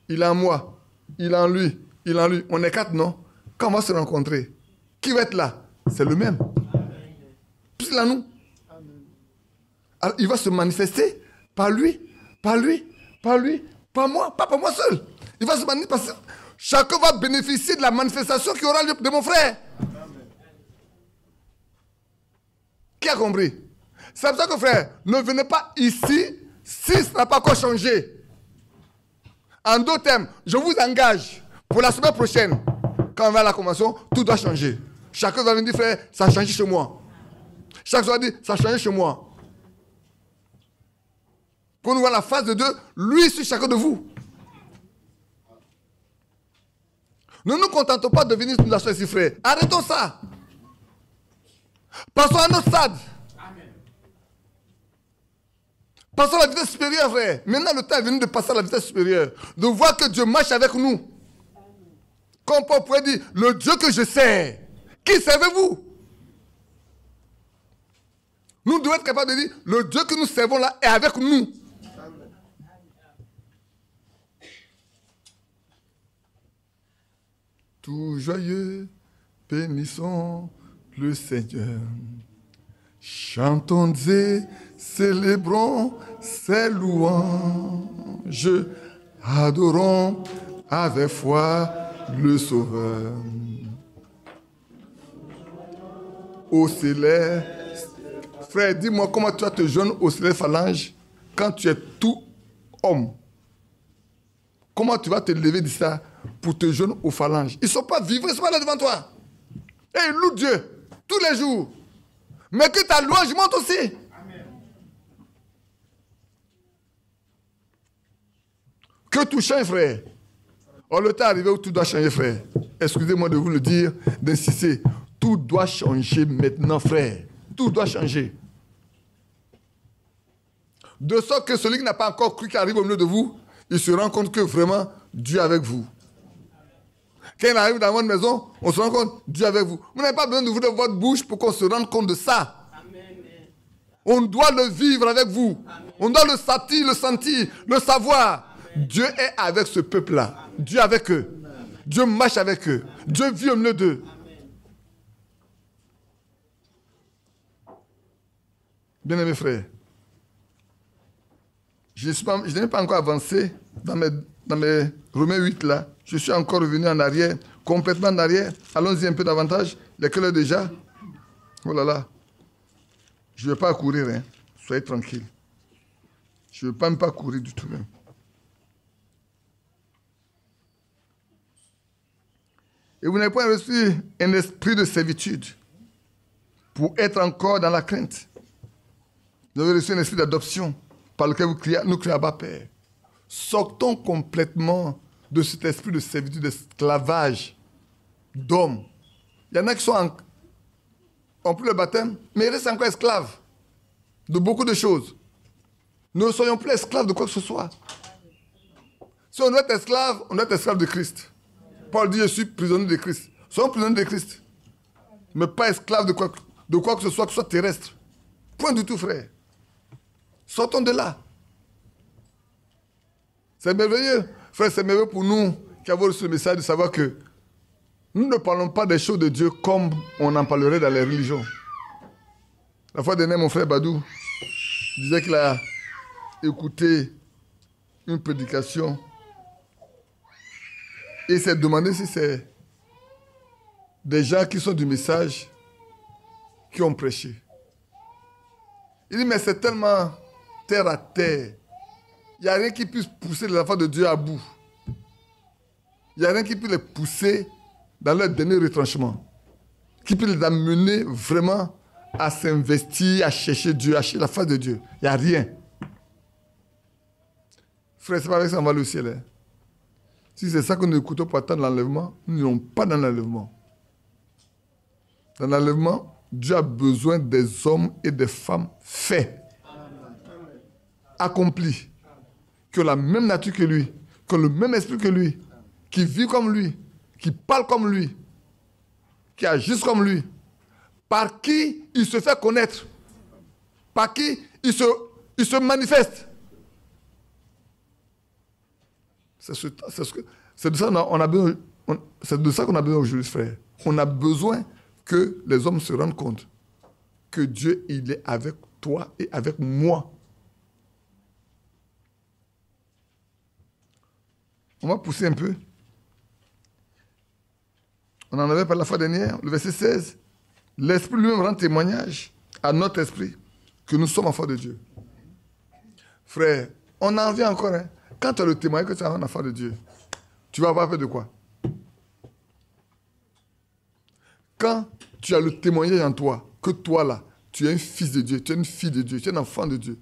Il est en moi. Il est en lui. Il est en lui. On est 4, non? Quand on va se rencontrer, qui va être là? C'est le même. Puis c'est là, nous. Alors, il va se manifester par lui, par lui, par lui, par moi, pas par moi seul. Il va se manifester. Chacun va bénéficier de la manifestation qui aura lieu de mon frère. Amen. Qui a compris? C'est pour ça que, frère, ne venez pas ici si ça n'a pas encore changé. En d'autres termes, je vous engage pour la semaine prochaine, quand on va à la convention, tout doit changer. Chacun va venir dire, frère, ça a changé chez moi. Chacun va dire, ça a changé chez moi. Pour nous voir la face de Dieu, lui sur chacun de vous. Ne nous contentons pas de venir nous asseoir ici, frère. Arrêtons ça. Passons à notre stade. Passons à la vitesse supérieure, frère. Maintenant, le temps est venu de passer à la vitesse supérieure. De voir que Dieu marche avec nous. Comme Paul pourrait dire, le Dieu que je sers. Qui servez-vous? Nous devons être capables de dire, le Dieu que nous servons là est avec nous. Tout joyeux, bénissons le Seigneur. Chantons et célébrons ses louanges. Adorons avec foi le Sauveur. Ô céleste, frère, dis-moi comment tu vas te joindre au céleste phalange quand tu es tout homme. Comment tu vas te lever de ça pour te joindre aux phalanges? Ils ne sont pas vivants, ils ne sont pas là devant toi. Et ils louent Dieu tous les jours. Mais que ta louange monte aussi. Amen. Que tout change, frère. Oh, le temps est arrivé où tout doit changer, frère. Excusez-moi de vous le dire, d'insister. Tout doit changer maintenant, frère. Tout doit changer. De sorte que celui qui n'a pas encore cru qu'il arrive au milieu de vous, il se rend compte que vraiment, Dieu est avec vous. Quand il arrive dans votre maison, on se rend compte, Dieu est avec vous. Vous n'avez pas besoin d'ouvrir votre bouche pour qu'on se rende compte de ça. Amen. On doit le vivre avec vous. Amen. On doit le sentir, le savoir. Amen. Dieu est avec ce peuple-là. Amen. Dieu est avec eux. Amen. Dieu marche avec eux. Amen. Dieu vit au milieu d'eux. Bien-aimés frères, je n'ai pas encore avancé dans mes Romains 8 là. Je suis encore revenu en arrière, complètement en arrière. Allons-y un peu davantage. Il est quelle heure déjà? Oh là là. Je ne vais pas courir, hein. Soyez tranquille. Je ne veux même pas courir du tout même. Et vous n'avez pas reçu un esprit de servitude pour être encore dans la crainte. Vous avez reçu un esprit d'adoption par lequel nous crions Abba Père. Sortons complètement de cet esprit de servitude, d'esclavage d'hommes. Il y en a qui ont pris le baptême, mais ils restent encore esclaves de beaucoup de choses. Ne soyons plus esclaves de quoi que ce soit. Si on doit être esclave, on doit être esclave de Christ. Paul dit, je suis prisonnier de Christ. Soyons prisonniers de Christ. Mais pas esclaves de quoi que ce soit terrestre. Point du tout, frère. Sortons de là. C'est merveilleux. Frère, c'est merveilleux pour nous qui avons reçu le message de savoir que nous ne parlons pas des choses de Dieu comme on en parlerait dans les religions. La fois dernière, mon frère Badou disait qu'il a écouté une prédication et il s'est demandé si c'est des gens qui sont du message qui ont prêché. Il dit, mais c'est tellement terre à terre. Il n'y a rien qui puisse pousser les enfants de Dieu à bout. Il n'y a rien qui puisse les pousser dans leur dernier retranchement. Qui puisse les amener vraiment à s'investir, à chercher Dieu, à chercher la face de Dieu. Il n'y a rien. Frère, c'est pas avec ça qu'on va au ciel. Hein. Si c'est ça que nous écoutons pour attendre l'enlèvement, nous n'irons pas dans l'enlèvement. Dans l'enlèvement, Dieu a besoin des hommes et des femmes faits, accomplis, qui ont la même nature que lui, qui ont le même esprit que lui, qui vivent comme lui, qui parlent comme lui. qui agissent comme lui, par qui il se fait connaître, par qui il se manifeste. C'est de ça qu'on a besoin. C'est de ça qu'on a besoin aujourd'hui, frère. On a besoin que les hommes se rendent compte que Dieu, il est avec toi et avec moi. On va pousser un peu. On en avait parlé la fois dernière, le verset 16. L'Esprit lui-même rend témoignage à notre esprit que nous sommes enfants de Dieu. Frère, on en vient encore. Hein? Quand tu as le témoignage que tu es un enfant de Dieu, tu vas avoir peur de quoi? Quand tu as le témoignage en toi, que toi là, tu es un fils de Dieu, tu es une fille de Dieu, tu es un enfant de Dieu,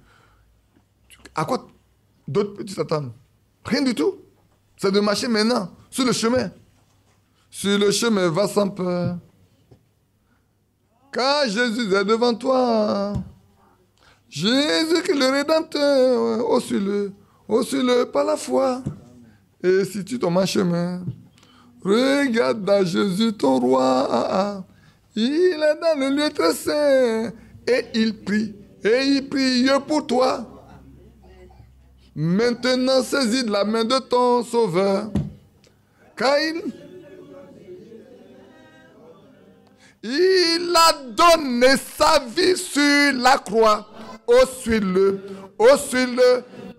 à quoi d'autres peux-tu t'attendre? Rien du tout. C'est de marcher maintenant, sur le chemin. Sur le chemin, va sans peur. Car Jésus est devant toi. Jésus qui est le Rédempteur. Oh, suis-le par la foi. Et si tu tombes en chemin, regarde à Jésus ton roi. Il est dans le lieu très saint. Et il prie. Et il prie pour toi. Maintenant, saisis de la main de ton sauveur. Car il a donné sa vie sur la croix. Oh, suis-le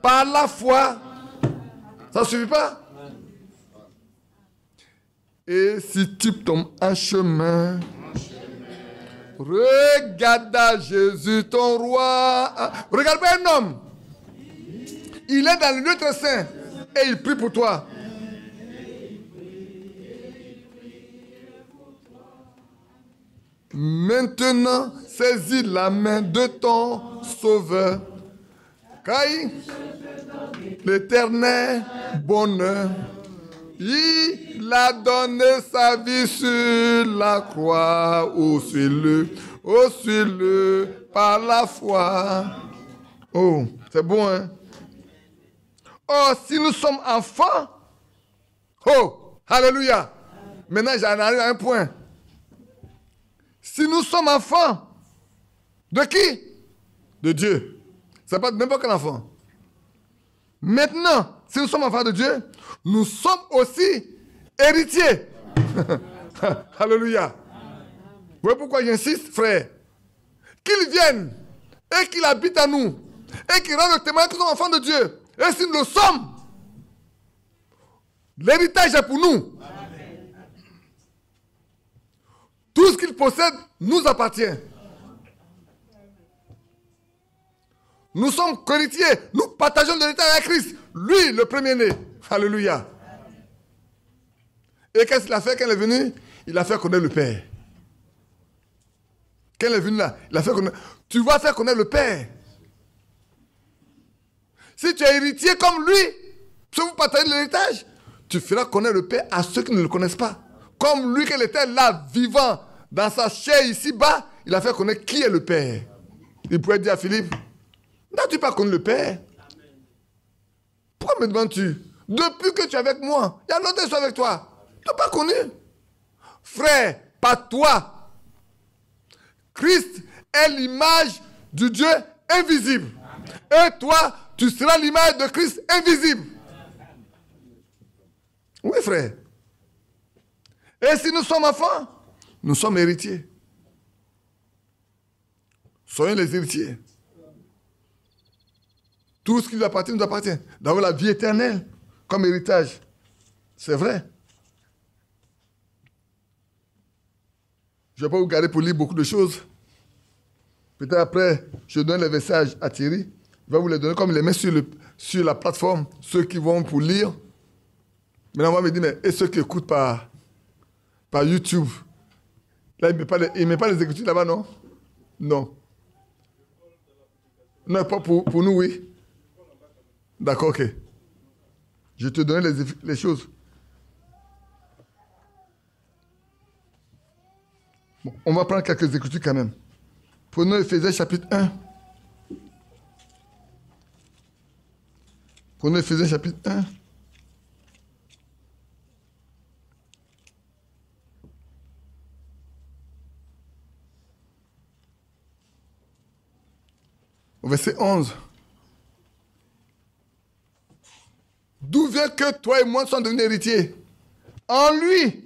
par la foi. Ça ne suffit pas? Et si tu tombes en chemin, regarde à Jésus ton roi. Regarde pas un homme. Il est dans le lieu très saint et il prie pour toi. Maintenant, saisis la main de ton sauveur. Car l'éternel bonheur, il a donné sa vie sur la croix. Oh, suis-le par la foi. Oh, c'est bon, hein? Oh, si nous sommes enfants, oh, alléluia. Maintenant, j'en arrive à un point. Si nous sommes enfants, de qui? De Dieu. Ce n'est pas n'importe quel enfant. Maintenant, si nous sommes enfants de Dieu, nous sommes aussi héritiers. Alléluia. Vous voyez pourquoi j'insiste, frère? Qu'il vienne et qu'il habite à nous et qu'il rende le témoin que nous sommes enfants de Dieu. Et si nous le sommes, l'héritage est pour nous. Tout ce qu'il possède nous appartient. Nous sommes héritiers. Nous partageons l'héritage avec Christ. Lui, le premier-né. Alléluia. Et qu'est-ce qu'il a fait quand il est venu? Il a fait connaître le Père. Quand il est venu là, il a fait connaître. Tu vas faire connaître le Père. Si tu es héritier comme lui, si vous partagez l'héritage, tu feras connaître le Père à ceux qui ne le connaissent pas. Comme lui, qu'il était là, vivant, dans sa chair ici-bas, il a fait connaître qui est le Père. Il pouvait dire à Philippe, n'as-tu pas connu le Père? Pourquoi me demandes-tu? Depuis que tu es avec moi, il y a longtemps que je suis avec toi. Tu n'as pas connu. Frère, pas toi. Christ est l'image du Dieu invisible. Et toi, tu seras l'image de Christ invisible. Oui, frère. Et si nous sommes enfants, nous sommes héritiers. Soyons les héritiers. Tout ce qui nous appartient, nous appartient. D'avoir la vie éternelle comme héritage. C'est vrai. Je ne vais pas vous garder pour lire beaucoup de choses. Peut-être après, je donne les messages à Thierry. Il va vous les donner comme il les met sur la plateforme. Ceux qui vont pour lire. Maintenant, moi, je me dis, mais et ceux qui écoutent par YouTube? Là, il ne met pas les écritures là-bas, non? Non. Non, pas pour nous, oui. D'accord, ok. Je te donne les choses. Bon, on va prendre quelques écritures quand même. Prenons Éphésiens chapitre 1. Prenons Éphésiens chapitre 1. au verset 11. D'où vient que toi et moi sommes devenus héritiers? En lui,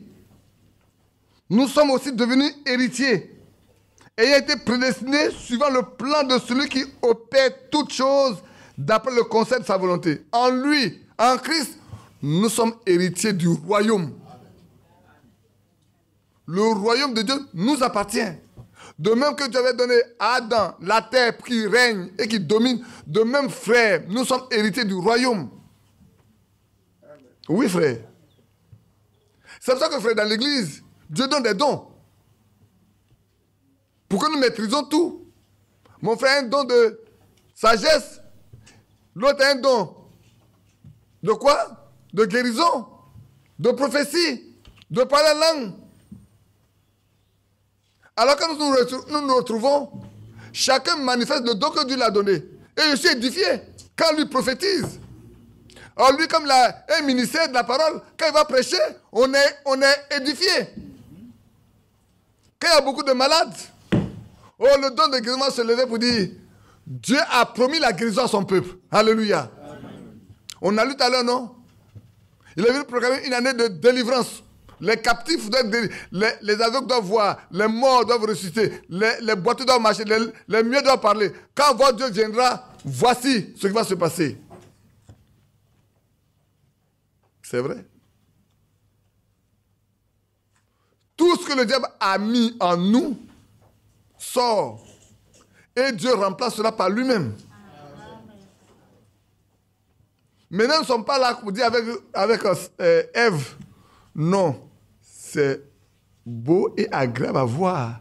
nous sommes aussi devenus héritiers, ayant été prédestinés suivant le plan de celui qui opère toutes choses d'après le conseil de sa volonté. En lui, en Christ, nous sommes héritiers du royaume. Le royaume de Dieu nous appartient. De même que Dieu avait donné à Adam la terre qui règne et qui domine, de même, frère, nous sommes héritiers du royaume. Oui, frère. C'est pour ça que, frère, dans l'église, Dieu donne des dons. Pour que nous maîtrisons tout. Mon frère a un don de sagesse. L'autre a un don de quoi? De guérison, de prophétie, de parler la langue. Alors que nous nous retrouvons, chacun manifeste le don que Dieu lui a donné. Et je suis édifié quand lui prophétise. Alors lui, comme il a un ministère de la parole, quand il va prêcher, on est édifié. Quand il y a beaucoup de malades, le don de guérison va se lever pour dire, Dieu a promis la guérison à son peuple. Alléluia. Amen. On a lu tout à l'heure, non? Il a vu proclamer une année de délivrance. Les captifs doivent les aveugles doivent voir, les morts doivent ressusciter, les boiteux doivent marcher, les muets doivent parler. Quand votre Dieu viendra, voici ce qui va se passer. C'est vrai. Tout ce que le diable a mis en nous sort. Et Dieu remplace cela par lui-même. Maintenant, nous ne sommes pas là pour dire avec Ève, non, c'est beau et agréable à voir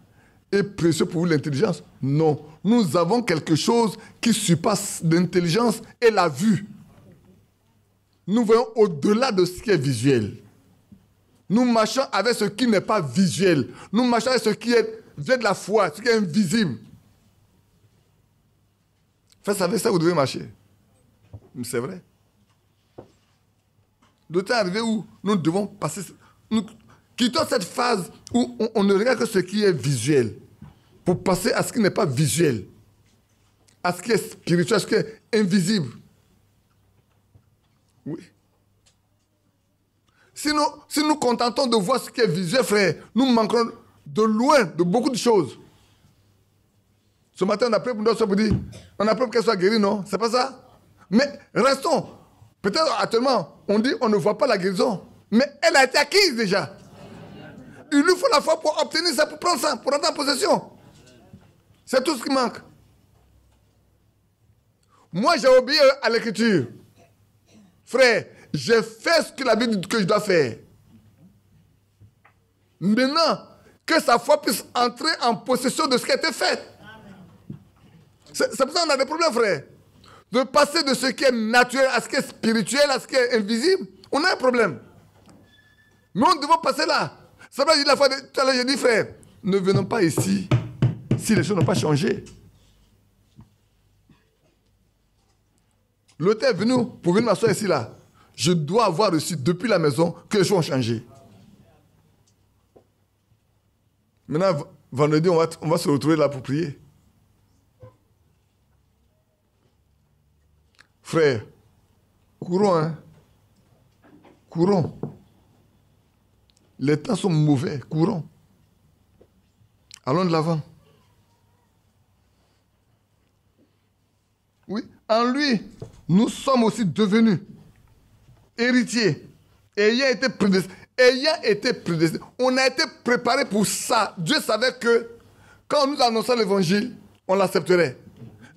et précieux pour vous l'intelligence. Non, nous avons quelque chose qui surpasse l'intelligence et la vue. Nous voyons au-delà de ce qui est visuel. Nous marchons avec ce qui n'est pas visuel. Nous marchons avec ce qui vient de la foi, ce qui est invisible. Faites avec ça, vous devez marcher. C'est vrai. Le temps est arrivé où nous devons passer. Nous quittons cette phase où on ne regarde que ce qui est visuel pour passer à ce qui n'est pas visuel, à ce qui est spirituel, à ce qui est invisible. Oui. Si nous nous contentons de voir ce qui est visuel, frère, nous manquerons de loin de beaucoup de choses. Ce matin, on a prié pour notre soeur pour dire, on a prié pour qu'elle soit guérie, non? C'est pas ça? Mais restons. Peut-être actuellement, on dit on ne voit pas la guérison, mais elle a été acquise déjà. Il lui faut la foi pour obtenir ça, pour prendre ça, pour rentrer en possession. C'est tout ce qui manque. Moi, j'ai obéi à l'écriture. Frère, j'ai fait ce que la Bible dit que je dois faire. Maintenant, que sa foi puisse entrer en possession de ce qui a été fait. C'est pour ça qu'on a des problèmes, frère. De passer de ce qui est naturel à ce qui est spirituel, à ce qui est invisible, on a un problème. Mais on doit passer là. Ça veut dire la fois tout à l'heure, j'ai dit, frère, ne venons pas ici si les choses n'ont pas changé. L'autre est venu pour venir m'asseoir ici là. Je dois avoir reçu depuis la maison que les choses ont changé. Maintenant, vendredi, on va se retrouver là pour prier. Frère, courons, hein. Courons. Les temps sont mauvais, courons. Allons de l'avant. Oui, en lui, nous sommes aussi devenus héritiers, ayant été prédestinés. On a été préparés pour ça. Dieu savait que quand on nous annonçait l'évangile, on l'accepterait.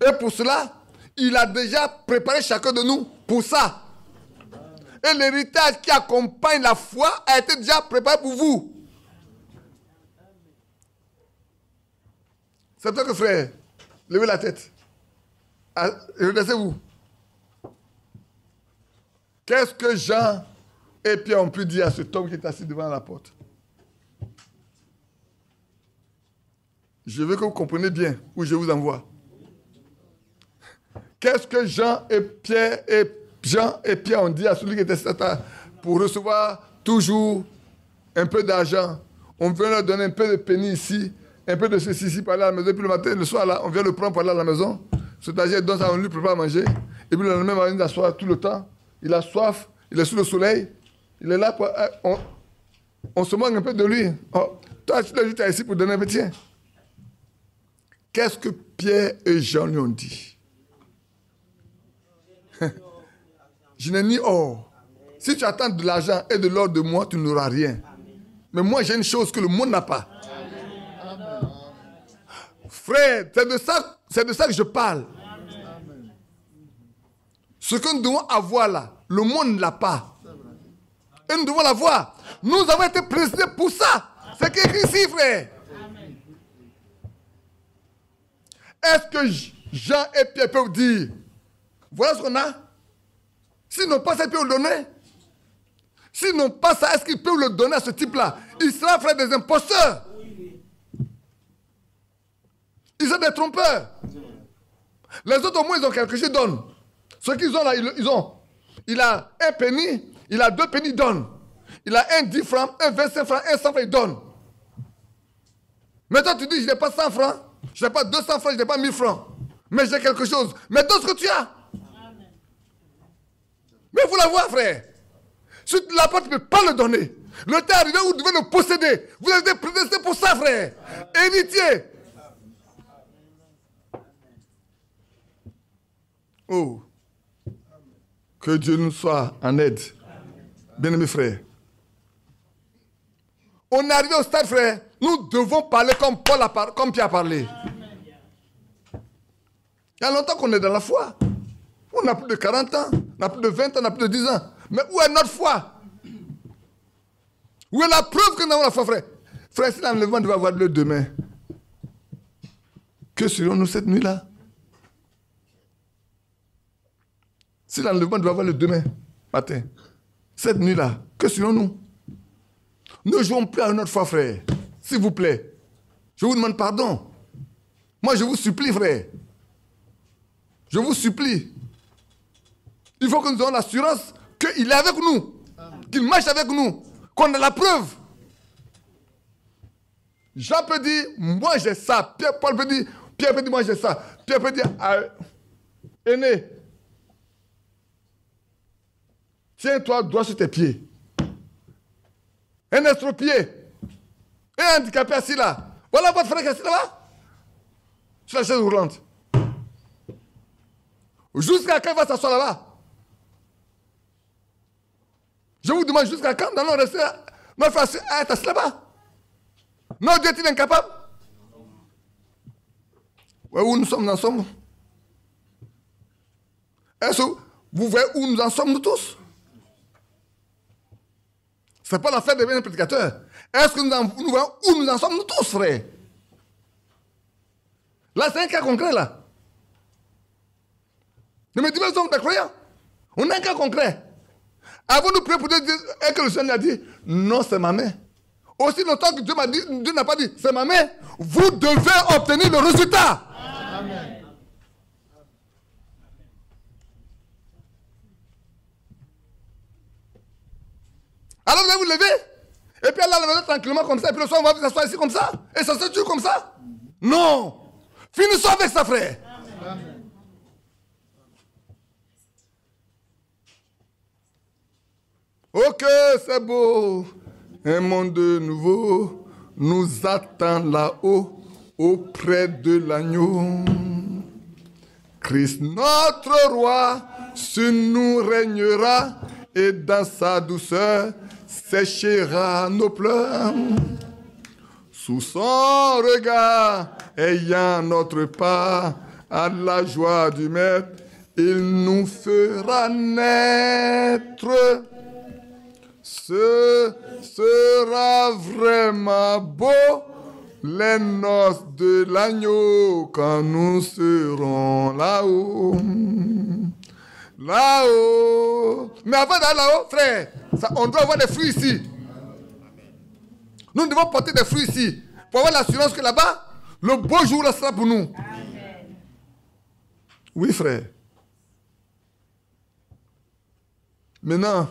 Et pour cela, il a déjà préparé chacun de nous pour ça. Et l'héritage qui accompagne la foi a été déjà préparé pour vous. C'est pour ça que, frère, levez la tête. Redressez-vous. Qu'est-ce que Jean et Pierre ont pu dire à cet homme qui est assis devant la porte? Je veux que vous compreniez bien où je vous envoie. Qu'est-ce que Jean et Pierre ont dit à celui qui était là pour recevoir toujours un peu d'argent? On vient leur donner un peu de penny ici, un peu de ceci ici, par là à la maison, puis le matin, le soir, là, on vient le prendre par là à la maison. C'est-à-dire, donne ça, on lui prépare à manger. Et puis le lendemain, il s'assoit tout le temps. Il a soif, il est sous le soleil. Il est là pour... On se moque un peu de lui. Oh, toi, tu l'as dit, tu es ici pour donner un peu, tiens. Qu'est-ce que Pierre et Jean lui ont dit? Je n'ai ni or. Si tu attends de l'argent et de l'or de moi, tu n'auras rien. Mais moi, j'ai une chose que le monde n'a pas. Frère, c'est de ça que je parle. Ce que nous devons avoir là, le monde ne l'a pas. Et nous devons l'avoir. Nous avons été précédés pour ça. C'est écrit ici, frère. Est-ce que Jean et Pierre peuvent dire, voilà ce qu'on a? S'ils n'ont pas ça, ils peuvent le donner. S'ils n'ont pas ça, est-ce qu'ils peuvent le donner à ce type-là? Il sera, frère, des imposteurs. Ils sont des trompeurs. Les autres, au moins, ils ont quelque chose, ils donnent. Ce qu'ils ont là, ils ont. Il a un penny, il a 2 pennies, il donne. Il a un 10 francs, un 25 francs, un 100 francs, il donne. Maintenant, tu dis, je n'ai pas 100 francs, je n'ai pas 200 francs, je n'ai pas 1000 francs. Mais j'ai quelque chose. Mais donne ce que tu as. Mais il faut l'avoir, frère. Si tu ne l'as pas, tu ne peux pas le donner. Le temps est arrivé où vous devez le posséder. Vous avez été prédestinés pour ça, frère. Héritier. Oh. Que Dieu nous soit en aide. Bien-aimés frères. On est arrivé au stade, frère. Nous devons parler comme Pierre a parlé. Il y a longtemps qu'on est dans la foi. On a plus de 40 ans, on a plus de 20 ans, on a plus de 10 ans. Mais où est notre foi? Où est la preuve que nous avons la foi, frère? Frère, si l'enlèvement devait avoir lieu demain, que serions-nous cette nuit-là? Si l'enlèvement devait avoir lieu demain matin, cette nuit-là, que serions-nous? Ne jouons plus à notre foi, frère. S'il vous plaît. Je vous demande pardon. Moi, je vous supplie, frère. Je vous supplie. Il faut que nous ayons l'assurance qu'il est avec nous, qu'il marche avec nous, qu'on a la preuve. Jean peut dire, moi j'ai ça. Pierre peut dire, moi j'ai ça. Pierre peut dire, aîné, tiens-toi droit sur tes pieds. Un estropié, un handicapé assis là. Voilà votre frère qui est assis là-bas, sur la chaise roulante. Jusqu'à quand il va s'asseoir là-bas? Je vous demande jusqu'à quand nous allons rester notre frère est assis là-bas? Notre Dieu est-il incapable? Ouais, où nous sommes ensemble? Est-ce que vous voyez où nous en sommes, nous tous? Ce n'est pas l'affaire de devenir un prédicateur. Est-ce que nous voyons où nous en sommes, nous tous, frère? Là, c'est un cas concret, là. Ne me dis pas que nous sommes des croyants. On a un cas concret. Avons-nous prié pour Dieu et que le Seigneur a dit, non, c'est ma main. Aussi longtemps que Dieu n'a pas dit, c'est ma main, vous devez obtenir le résultat. Amen. Alors vous allez vous lever, et puis aller à la maison tranquillement comme ça, et puis le soir on va vous asseoir ici comme ça, et ça se tue comme ça? Non. Finissons avec ça, frère. Amen. Ok, c'est beau. Un monde nouveau nous attend là-haut, auprès de l'agneau. Christ, notre roi, sur nous régnera, et dans sa douceur séchera nos pleurs. Sous son regard, ayant notre part à la joie du Maître, il nous fera naître. Ce sera vraiment beau, les noces de l'agneau, quand nous serons là-haut. Là-haut. Mais avant d'aller là-haut, frère, on doit avoir des fruits ici. Nous devons porter des fruits ici, pour avoir l'assurance que là-bas, le beau jour là sera pour nous. Amen. Oui, frère. Maintenant,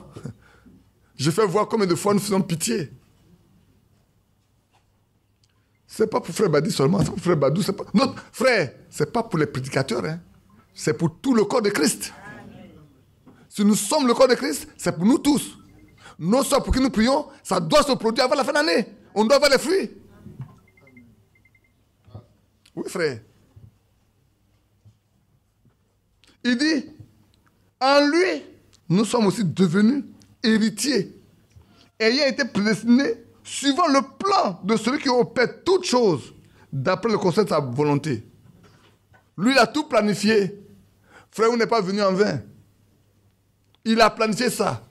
je fais voir combien de fois nous faisons pitié. Ce n'est pas pour frère Badi seulement, c'est pour frère Badou. Notre frère, ce n'est pas pour les prédicateurs. Hein. c'est pour tout le corps de Christ. Si nous sommes le corps de Christ, c'est pour nous tous. Non seulement pour que nous prions, ça doit se produire avant la fin de l'année. On doit avoir les fruits. Oui, frère. Il dit, en lui, nous sommes aussi devenus héritiers, ayant été prédestinés suivant le plan de celui qui opère toutes choses d'après le conseil de sa volonté. Lui, il a tout planifié. Frère, vous n'êtes pas venu en vain. Il a planifié ça.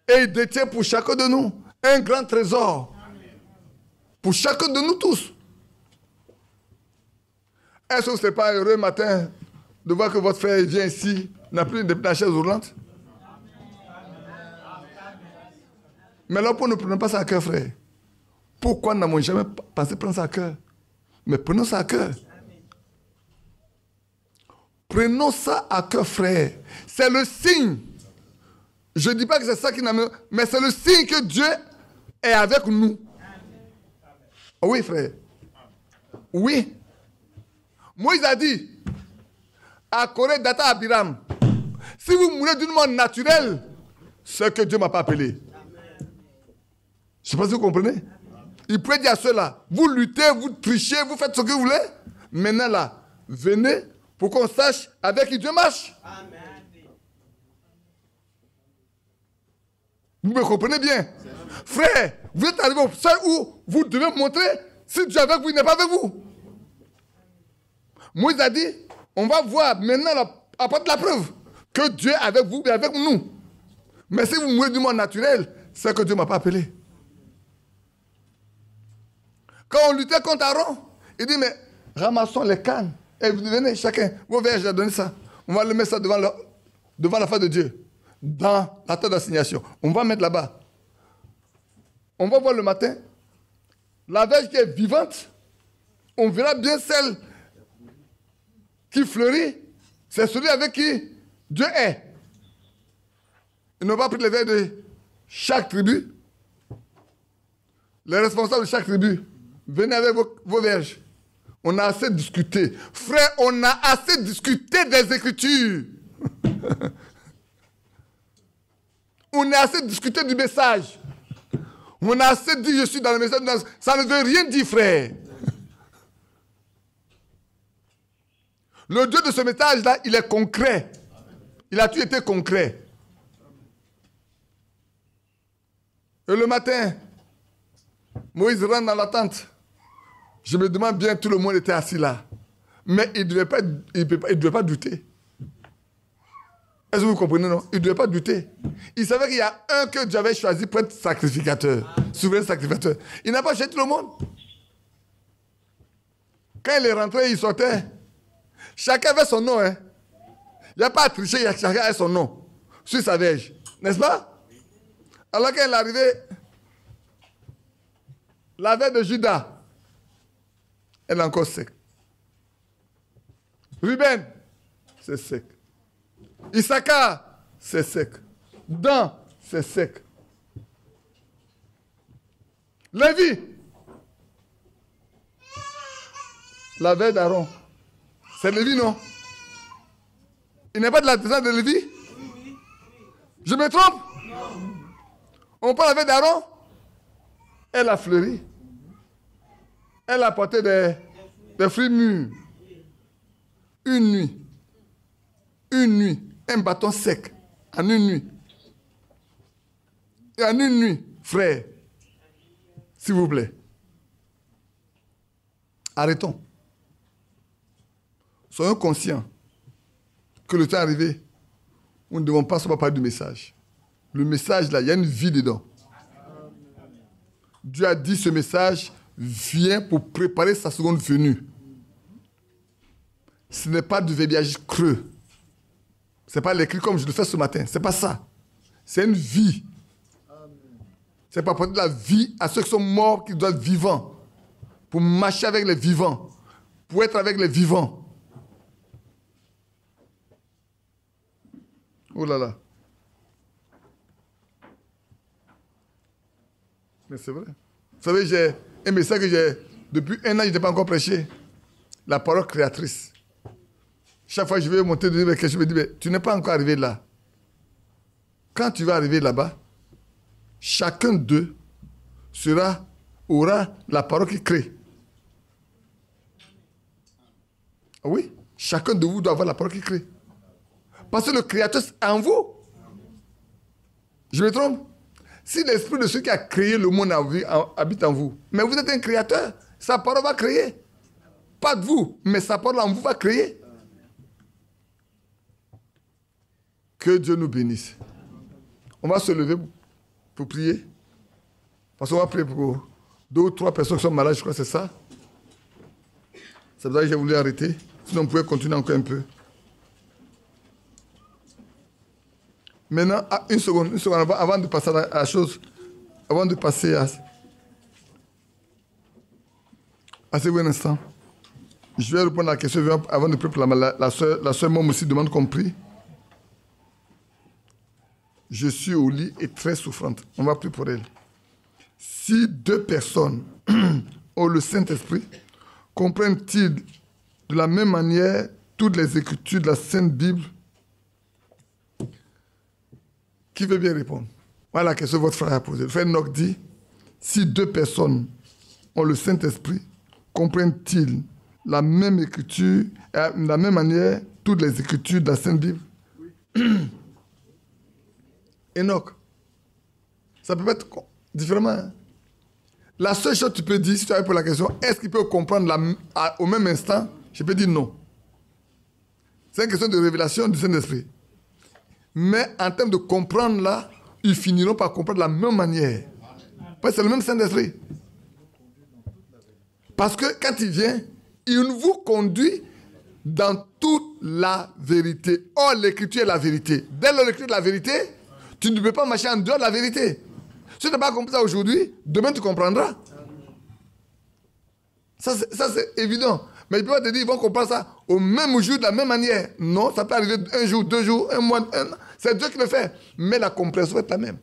Et il détient pour chacun de nous un grand trésor. Pour chacun de nous tous. Est-ce que vous n'êtes pas heureux matin de voir que votre frère vient ici, n'a plus de chaise roulante? Mais là, pour ne prenons pas ça à cœur, frère. Pourquoi nous n'avons jamais pensé prendre ça à cœur? Mais prenons ça à cœur. Prenons ça à cœur, frère. C'est le signe. Je ne dis pas que c'est ça qui n'a... Mais c'est le signe que Dieu est avec nous. Oui, frère. Oui. Moïse a dit à Corée, Data, Abiram, si vous mourrez d'une mort naturelle, c'est que Dieu ne m'a pas appelé. Je ne sais pas si vous comprenez. Il pourrait dire à ceux-là, vous luttez, vous trichez, vous faites ce que vous voulez. Maintenant là, venez pour qu'on sache avec qui Dieu marche. Amen. Vous me comprenez bien? Frère, vous êtes arrivé au seuil où vous devez montrer si Dieu est avec vous, il n'est pas avec vous. Moïse a dit, on va voir maintenant, apporte la preuve que Dieu est avec vous et avec nous. Mais si vous mourrez du monde naturel, c'est que Dieu ne m'a pas appelé. Quand on luttait contre Aaron, il dit, mais ramassons les cannes. Et vous venez, chacun, vos verges, j'ai donné ça. On va le mettre ça devant la face de Dieu. Dans la tente d'assignation. On va mettre là-bas. On va voir le matin. La verge qui est vivante, on verra bien celle qui fleurit. C'est celui avec qui Dieu est. Ils n'ont pas pris les verges de chaque tribu. Les responsables de chaque tribu. Venez avec vos verges. On a assez discuté. Frère, on a assez discuté des Écritures. On a assez discuté du message. On a assez dit, je suis dans le message. Ça ne veut rien dire, frère. Le Dieu de ce message-là, il est concret. Il a tout été concret. Et le matin, Moïse rentre dans la tente. Je me demande bien, tout le monde était assis là. Mais il ne devait pas douter. Est-ce que vous comprenez, non? Il ne devait pas douter. Il savait qu'il y a un que Dieu avait choisi pour être sacrificateur, souverain sacrificateur. Il n'a pas choisi tout le monde. Quand il est rentré, il sortait. Chacun avait son nom. Hein? Il n'y a pas à tricher, chacun avait son nom. Sur sa verge. N'est-ce pas? Alors quand il est arrivé, la verge de Judas, elle est encore sec. Ruben, c'est sec. Issachar, c'est sec. Dan, c'est sec. Lévi, la verge d'Aaron, c'est Lévi, non? Il n'est pas de la descendance de Lévi? Je me trompe? On prend la verge d'Aaron, elle a fleuri. Elle a porté des fruits mûrs. Une nuit, un bâton sec, en une nuit. Et en une nuit, frère, s'il vous plaît, arrêtons. Soyons conscients que le temps est arrivé où nous ne devons pas seulement parler du message. Le message, là, il y a une vie dedans. Dieu a dit ce message vient pour préparer sa seconde venue. Ce n'est pas du verbiage creux. Ce n'est pas l'écrit comme je le fais ce matin. Ce n'est pas ça. C'est une vie. C'est pour apporter de la vie à ceux qui sont morts, qui doivent être vivants. Pour marcher avec les vivants. Pour être avec les vivants. Oh là là. Mais c'est vrai. Vous savez, j'ai un message que j'ai... Depuis un an, je n'ai pas encore prêché. La parole créatrice. Chaque fois que je vais monter, je me dis, mais tu n'es pas encore arrivé là. Quand tu vas arriver là-bas, chacun d'eux aura la parole qui crée. Oui, chacun de vous doit avoir la parole qui crée. Parce que le Créateur est en vous. Je me trompe? Si l'esprit de celui qui a créé le monde habite en vous, mais vous êtes un créateur, sa parole va créer. Pas de vous, mais sa parole en vous va créer. Que Dieu nous bénisse. On va se lever pour prier. Parce qu'on va prier pour 2 ou 3 personnes qui sont malades, je crois que c'est ça. C'est pour ça que j'ai voulu arrêter. Sinon, on pouvait continuer encore un peu. Maintenant, une seconde, avant de passer à la chose, avant de passer à... Asseyez-vous un instant. Je vais répondre à la question avant de prier pour la soeur Mom aussi demande qu'on prie. Je suis au lit et très souffrante. On va prier pour elle. Si 2 personnes ont le Saint-Esprit, comprennent-ils de la même manière toutes les Écritures de la Sainte Bible? Qui veut bien répondre? Voilà la question que votre frère a posée. Le frère Enoch dit, si 2 personnes ont le Saint-Esprit, comprennent-ils la même Écriture, de la même manière toutes les Écritures de la Sainte Bible? Oui. Enoch, ça peut être différemment. Hein? La seule chose que tu peux dire, si tu avais pour la question, est-ce qu'il peut comprendre au même instant? Je peux dire non. C'est une question de révélation du Saint-Esprit. Mais en termes de comprendre là, ils finiront par comprendre de la même manière. Parce que c'est le même Saint-Esprit. Parce que quand il vient, il vous conduit dans toute la vérité. Or, l'Écriture est la vérité. Dès l'Écriture est la vérité, tu ne peux pas marcher en dehors de la vérité. Si tu n'as pas compris ça aujourd'hui, demain tu comprendras. Ça c'est évident. Mais il peut pas te dire, ils vont comprendre ça au même jour, de la même manière. Non, ça peut arriver 1 jour, 2 jours, 1 mois, 1 an. C'est Dieu qui le fait. Mais la compréhension est la même.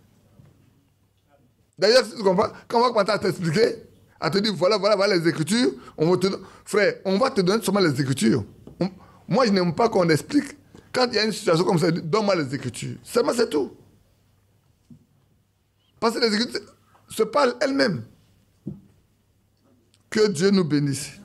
D'ailleurs, si tu comprends, quand on va commencer à t'expliquer, à te dire, voilà les Écritures, frère, on va te donner seulement les Écritures. Moi, je n'aime pas qu'on explique. Quand il y a une situation comme ça, donne-moi les Écritures. Seulement, c'est tout. Parce que les Écritures se parlent elles-mêmes. Que Dieu nous bénisse.